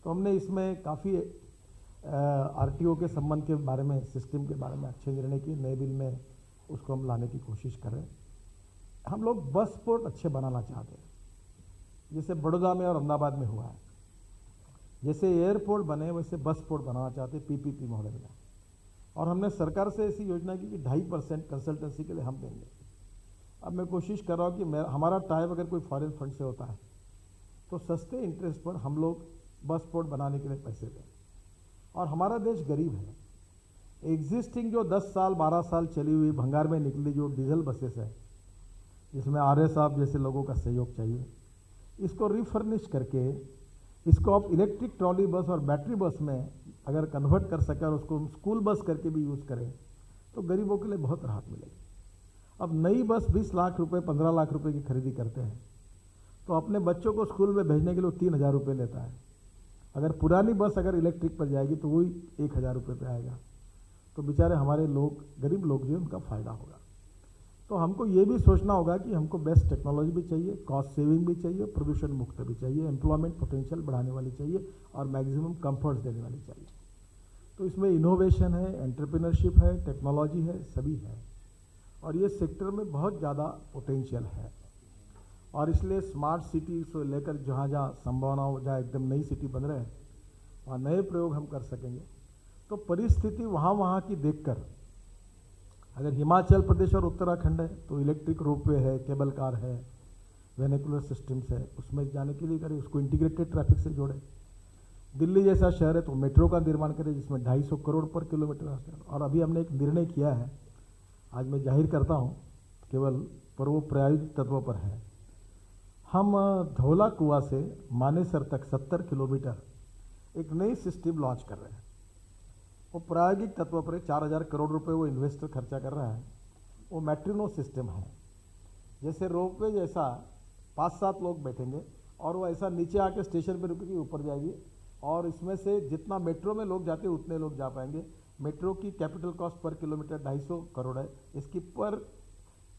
Speaker 6: तो हमने इसमें काफ़ी आरटीओ के संबंध के बारे में, सिस्टम के बारे में अच्छे निर्णय किए। नए बिल में उसको हम लाने की कोशिश करें। हम लोग बस पोर्ट अच्छे बनाना चाहते हैं, जैसे बड़ौदा में और अहमदाबाद में हुआ है। जैसे एयरपोर्ट बने वैसे बस पोर्ट बनाना चाहते हैं पीपीपी मॉडल में। और हमने सरकार से ऐसी योजना की कि 2.5% कंसल्टेंसी के लिए हम देंगे। अब मैं कोशिश कर रहा हूँ कि हमारा टाइप अगर कोई फॉरेन फंड से होता है तो सस्ते इंटरेस्ट पर हम लोग बस पोर्ट बनाने के लिए पैसे दें। और हमारा देश गरीब है। एग्जिस्टिंग जो 10 साल 12 साल चली हुई भंगार में निकली जो डीजल बसेस है, जिसमें आर्य साहब जैसे लोगों का सहयोग चाहिए, इसको रिफर्निश करके इसको आप इलेक्ट्रिक ट्रॉली बस और बैटरी बस में अगर कन्वर्ट कर सके और उसको स्कूल बस करके भी यूज़ करें तो गरीबों के लिए बहुत राहत मिलेगी। अब नई बस 20 लाख रुपए 15 लाख रुपए की खरीदी करते हैं तो अपने बच्चों को स्कूल में भेजने के लिए 3,000 रुपये लेता है। अगर पुरानी बस अगर इलेक्ट्रिक पर जाएगी तो वही 1,000 रुपये पे आएगा। तो बेचारे हमारे लोग, गरीब लोग जो है उनका फ़ायदा होगा। तो हमको ये भी सोचना होगा कि हमको बेस्ट टेक्नोलॉजी भी चाहिए, कॉस्ट सेविंग भी चाहिए, प्रदूषण मुक्त भी चाहिए, एम्प्लॉयमेंट पोटेंशियल बढ़ाने वाली चाहिए और मैक्सिमम कंफर्ट्स देने वाली चाहिए। तो इसमें इनोवेशन है, एंटरप्रेन्योरशिप है, टेक्नोलॉजी है, सभी है। और ये सेक्टर में बहुत ज़्यादा पोटेंशियल है। और इसलिए स्मार्ट सिटी से लेकर जहाँ जहाँ संभावना हो, जहाँ एकदम नई सिटी बन रहे हैं वहाँ नए प्रयोग हम कर सकेंगे। तो परिस्थिति वहाँ वहाँ की देखकर, अगर हिमाचल प्रदेश और उत्तराखंड है तो इलेक्ट्रिक रोपवे है, केबल कार है, वेनिकुलर सिस्टम्स है, उसमें जाने के लिए करें, उसको इंटीग्रेटेड ट्रैफिक से जोड़े। दिल्ली जैसा शहर है तो मेट्रो का निर्माण करें जिसमें 250 करोड़ पर किलोमीटर रास्ता। और अभी हमने एक निर्णय किया है, आज मैं जाहिर करता हूँ, केवल पर वो प्रायोगिक तत्वों पर है। हम धौला कुआं से मानेसर तक 70 किलोमीटर एक नई सिस्टम लॉन्च कर रहे हैं। वो प्रायोगिक तत्व पर 4000 करोड़ रुपए वो इन्वेस्टर खर्चा कर रहा है। वो मेट्रिनो सिस्टम है, जैसे रोपवे जैसा 5-7 लोग बैठेंगे और वो ऐसा नीचे आके स्टेशन पर रुकेगी, ऊपर जाएगी, और इसमें से जितना मेट्रो में लोग जाते हैं उतने लोग जा पाएंगे। मेट्रो की capital cost per kilometre 250 crore है, इसकी पर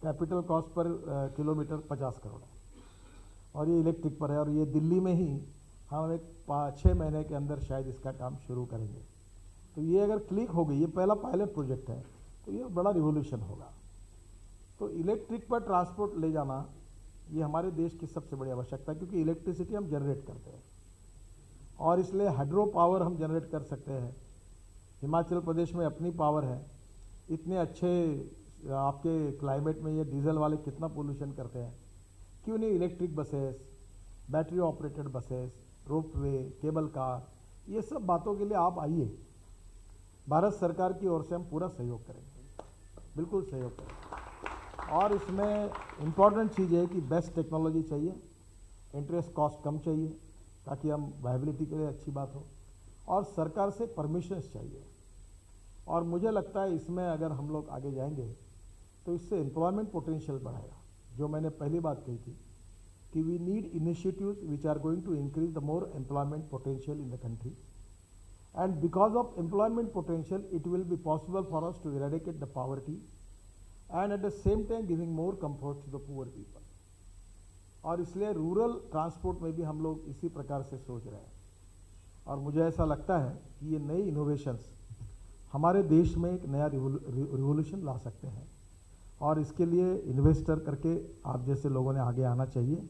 Speaker 6: capital cost per kilometre 50 crore है, और ये इलेक्ट्रिक पर है। और ये दिल्ली में ही हम एक 6 महीने के अंदर शायद इसका काम शुरू करेंगे। तो ये अगर क्लिक हो गई, ये पहला पायलट प्रोजेक्ट है, तो ये बड़ा रिवोल्यूशन होगा। तो इलेक्ट्रिक पर ट्रांसपोर्ट ले जाना ये हमारे देश की सबसे बड़ी आवश्यकता है, क्योंकि इलेक्ट्रिसिटी हम जनरेट करते हैं और इसलिए हाइड्रो पावर हम जनरेट कर सकते हैं। हिमाचल प्रदेश में अपनी पावर है, इतने अच्छे आपके क्लाइमेट में ये डीजल वाले कितना पोल्यूशन करते हैं, क्यों नहीं electric buses, battery operated buses, ropeway, cable car, ये सब बातों के लिए आप आइए। भारत सरकार की ओर से हम पूरा सहयोग करेंगे, बिल्कुल सहयोग करेंगे। और इसमें इम्पॉर्टेंट चीज़ है कि बेस्ट टेक्नोलॉजी चाहिए, इंटरेस्ट कॉस्ट कम चाहिए, ताकि हम वायबिलिटी के लिए अच्छी बात हो, और सरकार से परमिशंस चाहिए। और मुझे लगता है इसमें अगर हम लोग आगे जाएंगे तो इससे एम्प्लॉयमेंट पोटेंशियल बढ़ाएगा। जो मैंने पहली बात कही थी कि we need initiatives which are going to increase the more employment potential in the country, and because of employment potential it will be possible for us to eradicate the poverty and at the same time giving more comfort to the poor people. और इसलिए रूरल ट्रांसपोर्ट में भी हम लोग इसी प्रकार से सोच रहे हैं। और मुझे ऐसा लगता है कि ये नई इनोवेशंस हमारे देश में एक नया रिवोल्यूशन ला सकते हैं, और इसके लिए इन्वेस्टर करके आप जैसे लोगों ने आगे आना चाहिए।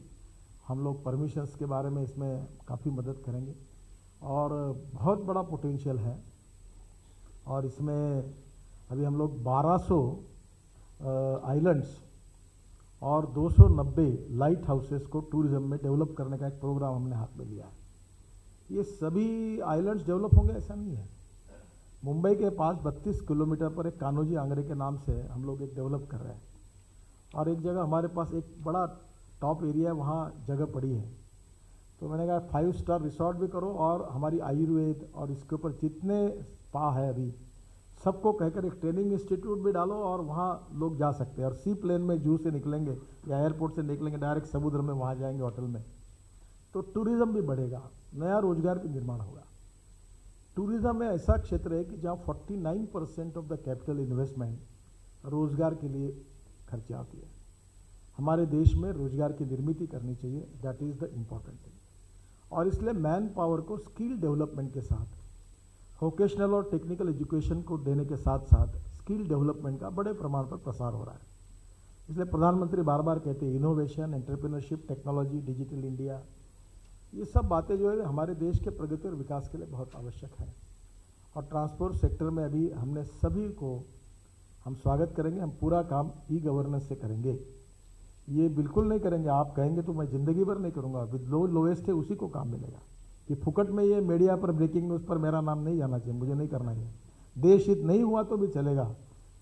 Speaker 6: हम लोग परमिशंस के बारे में इसमें काफ़ी मदद करेंगे, और बहुत बड़ा पोटेंशियल है। और इसमें अभी हम लोग 1200 आइलैंड्स और 290 लाइट हाउसेस को टूरिज्म में डेवलप करने का एक प्रोग्राम हमने हाथ में लिया है। ये सभी आइलैंड्स डेवलप होंगे ऐसा नहीं है। मुंबई के पास 32 किलोमीटर पर एक कान्होजी आंग्रे के नाम से हम लोग एक डेवलप कर रहे हैं, और एक जगह हमारे पास एक बड़ा टॉप एरिया है, वहाँ जगह पड़ी है। तो मैंने कहा 5 स्टार रिसोर्ट भी करो, और हमारी आयुर्वेद और इसके ऊपर जितने स्पा है अभी सबको कहकर एक ट्रेनिंग इंस्टीट्यूट भी डालो, और वहाँ लोग जा सकते हैं। और सी प्लेन में जू से निकलेंगे या एयरपोर्ट से निकलेंगे डायरेक्ट समुद्र में, वहाँ जाएंगे होटल में, तो टूरिज्म भी बढ़ेगा, नया रोजगार भी निर्माण होगा। टूरिज्म में ऐसा क्षेत्र है कि जहाँ 49% ऑफ द कैपिटल इन्वेस्टमेंट रोजगार के लिए खर्चा होती है। हमारे देश में रोजगार की निर्मित करनी चाहिए, that is the important thing. और इसलिए मैन पावर को स्किल डेवलपमेंट के साथ, वोकेशनल और टेक्निकल एजुकेशन को देने के साथ साथ स्किल डेवलपमेंट का बड़े प्रमाण पर प्रसार हो रहा है। इसलिए प्रधानमंत्री बार बार कहते हैं innovation, entrepreneurship, technology, digital India, ये सब बातें जो है हमारे देश के प्रगति और विकास के लिए बहुत आवश्यक है। और ट्रांसपोर्ट सेक्टर में अभी हमने सभी को हम स्वागत करेंगे, हम पूरा काम ई गवर्नेंस से करेंगे। ये बिल्कुल नहीं करेंगे, आप कहेंगे तो मैं ज़िंदगी भर नहीं करूँगा। विद लोएस्ट है उसी को काम मिलेगा। कि फुकट में ये मीडिया पर ब्रेकिंग न्यूज़ पर मेरा नाम नहीं जाना चाहिए, मुझे नहीं करना है। देश हित नहीं हुआ तो भी चलेगा,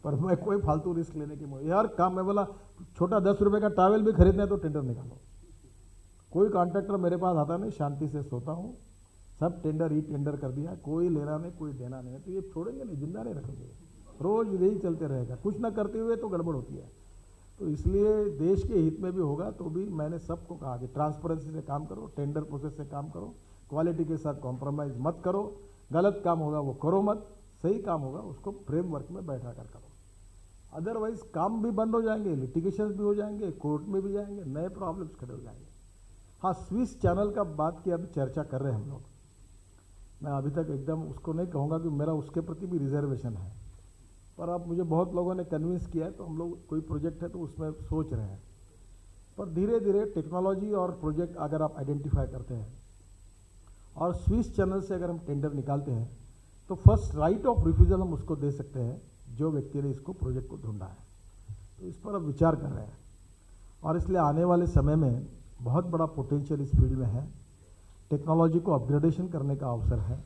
Speaker 6: पर मैं कोई फालतू रिस्क लेने की यार काम में बोला छोटा 10 रुपये का टावल भी खरीदना है तो टेंडर निकालो। कोई कॉन्ट्रैक्टर मेरे पास आता नहीं, शांति से सोता हूँ, सब टेंडर ही टेंडर कर दिया, कोई लेना नहीं कोई देना नहीं, तो ये छोड़ेंगे नहीं, जिंदा नहीं रखेंगे, रोज यही चलते रहेगा। कुछ ना करते हुए तो गड़बड़ होती है। तो इसलिए देश के हित में भी होगा तो भी मैंने सबको कहा कि ट्रांसपेरेंसी से काम करो, टेंडर प्रोसेस से काम करो, क्वालिटी के साथ कॉम्प्रोमाइज़ मत करो, गलत काम होगा वो करो मत, सही काम होगा उसको फ्रेमवर्क में बैठा कर करो। अदरवाइज काम भी बंद हो जाएंगे, लिटिगेशन भी हो जाएंगे, कोर्ट में भी जाएंगे, नए प्रॉब्लम्स खड़े हो जाएंगे। हाँ, स्विस चैनल का बात की अभी चर्चा कर रहे हैं हम लोग। मैं अभी तक एकदम उसको नहीं कहूँगा कि मेरा उसके प्रति भी रिजर्वेशन है, पर अब मुझे बहुत लोगों ने कन्विंस किया है, तो हम लोग कोई प्रोजेक्ट है तो उसमें सोच रहे हैं। पर धीरे धीरे टेक्नोलॉजी और प्रोजेक्ट अगर आप आइडेंटिफाई करते हैं और स्विस चैनल से अगर हम टेंडर निकालते हैं तो फर्स्ट राइट ऑफ रिफ्यूजल हम उसको दे सकते हैं जो व्यक्ति ने इसको प्रोजेक्ट को ढूंढा है। तो इस पर अब विचार कर रहे हैं, और इसलिए आने वाले समय में बहुत बड़ा पोटेंशियल इस फील्ड में है। टेक्नोलॉजी को अपग्रेडेशन करने का अवसर है,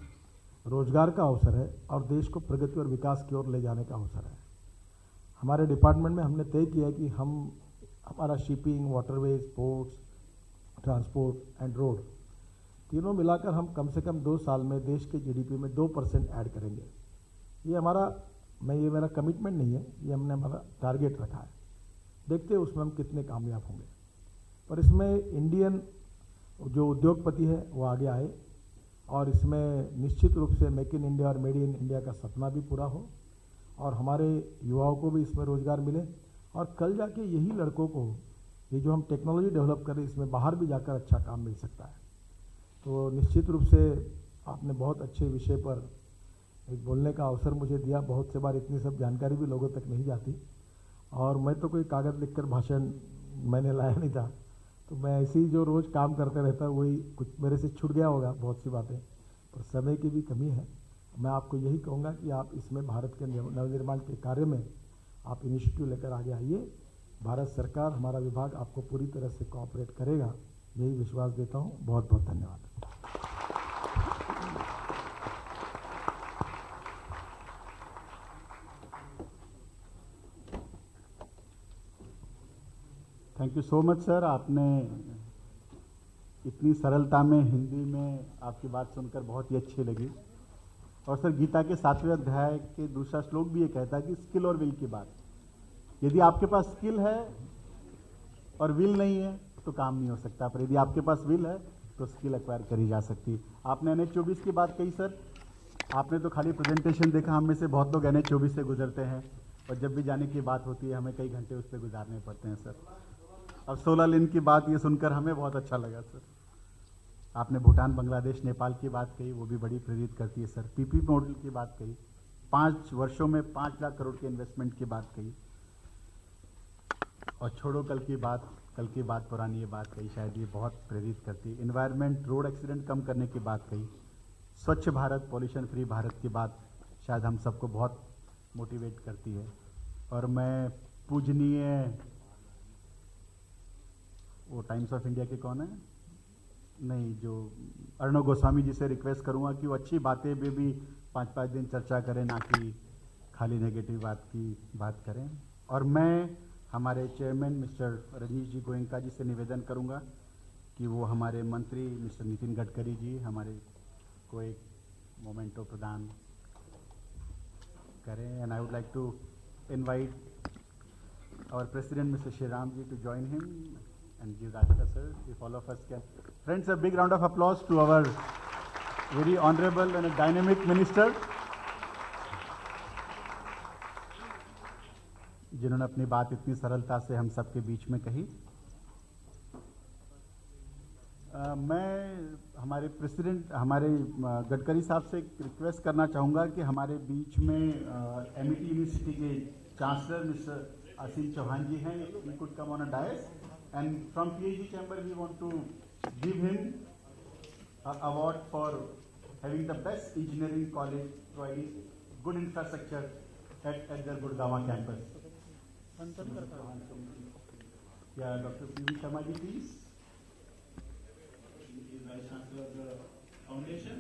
Speaker 6: रोजगार का अवसर है और देश को प्रगति और विकास की ओर ले जाने का अवसर है। हमारे डिपार्टमेंट में हमने तय किया है कि हमारा shipping, waterways, ports, transport and road तीनों मिलाकर हम कम से कम 2 साल में देश के जीडीपी में 2% ऐड करेंगे। ये मेरा कमिटमेंट नहीं है, ये हमने हमारा टारगेट रखा है। देखते हैं उसमें हम कितने कामयाब होंगे। पर इसमें इंडियन जो उद्योगपति है वो आगे आए और इसमें निश्चित रूप से मेक इन इंडिया और मेड इन इंडिया का सपना भी पूरा हो और हमारे युवाओं को भी इसमें रोजगार मिले और कल जाके यही लड़कों को ये जो हम टेक्नोलॉजी डेवलप कर रहे हैं इसमें बाहर भी जाकर अच्छा काम मिल सकता है। तो निश्चित रूप से आपने बहुत अच्छे विषय पर एक बोलने का अवसर मुझे दिया। बहुत से बार इतनी सब जानकारी भी लोगों तक नहीं जाती और मैं तो कोई कागज़ लिखकर भाषण मैंने लाया नहीं था, तो मैं ऐसे ही जो रोज़ काम करते रहता वही कुछ मेरे से छूट गया होगा बहुत सी बातें, पर समय की भी कमी है। मैं आपको यही कहूँगा कि आप इसमें भारत के नवनिर्माण के कार्य में आप इनिशिएटिव लेकर आगे आइए। भारत सरकार, हमारा विभाग आपको पूरी तरह से कोऑपरेट करेगा, यही विश्वास देता हूँ। बहुत बहुत धन्यवाद।
Speaker 2: Thank you so much sir. आपने इतनी सरलता में हिंदी में आपकी बात सुनकर बहुत ही अच्छी लगी। और सर, गीता के 7वें अध्याय के दूसरा श्लोक भी ये कहता है कि स्किल और विल की बात। यदि आपके पास स्किल है और विल नहीं है तो काम नहीं हो सकता, पर यदि आपके पास विल है तो स्किल एक्वायर करी जा सकती। आपने NH-24 की बात कही सर। आपने तो खाली प्रेजेंटेशन देखा, हम में से बहुत लोग NH-24 से गुजरते हैं और जब भी जाने की बात होती है हमें कई घंटे उस पर गुजारने पड़ते हैं सर। अब 16 लेन की बात ये सुनकर हमें बहुत अच्छा लगा सर। आपने भूटान, बांग्लादेश, नेपाल की बात कही, वो भी बड़ी प्रेरित करती है सर। PP मॉडल की बात कही, 5 वर्षों में 5 लाख करोड़ के इन्वेस्टमेंट की बात कही और छोड़ो कल की बात पुरानी ये बात कही, शायद ये बहुत प्रेरित करती है। इन्वायरमेंट, रोड एक्सीडेंट कम करने की बात कही, स्वच्छ भारत, पॉल्यूशन फ्री भारत की बात शायद हम सबको बहुत मोटिवेट करती है। और मैं पूजनीय वो टाइम्स ऑफ इंडिया के कौन है, नहीं, जो अर्णव गोस्वामी जी से रिक्वेस्ट करूंगा कि वो अच्छी बातें भी 5-5 दिन चर्चा करें, ना कि खाली नेगेटिव बात की बात करें। और मैं हमारे चेयरमैन मिस्टर रजनीश जी गोयनका जी से निवेदन करूंगा कि वो हमारे मंत्री मिस्टर नितिन गडकरी जी हमारे को एक मोमेंटो प्रदान करें। And I would like to invite our president mister Shriram ji to join him and give Radhika sir, if all of us can. Friends, a big round of applause to our very honorable and a dynamic minister, जिन्होंने अपनी बात इतनी सरलता से हम सबके बीच में कही। मैं हमारे प्रेसिडेंट, हमारे गडकरी साहब से रिक्वेस्ट करना चाहूँगा कि हमारे बीच में MIT यूनिवर्सिटी के चांसलर मिस्टर असीम चौहान जी हैं, he could come on a dais. And from PhD chamber, we want to give him an award for having the best engineering college providing good infrastructure at their Gurgaon campus. Yeah, Dr. P.V. Sharma ji, please. He is Vice Chancellor of the Foundation.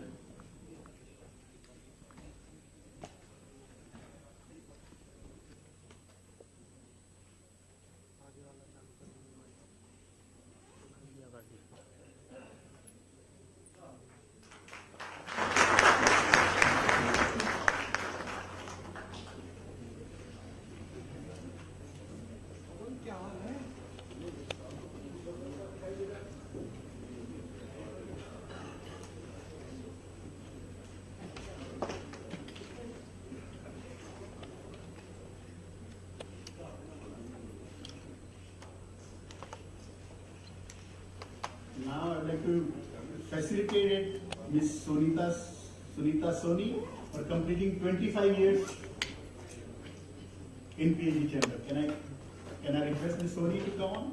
Speaker 2: Now I would like to facilitate Ms. Sunita Soni for completing 25 years in PhD chamber. Can I request Ms. Soni to come on?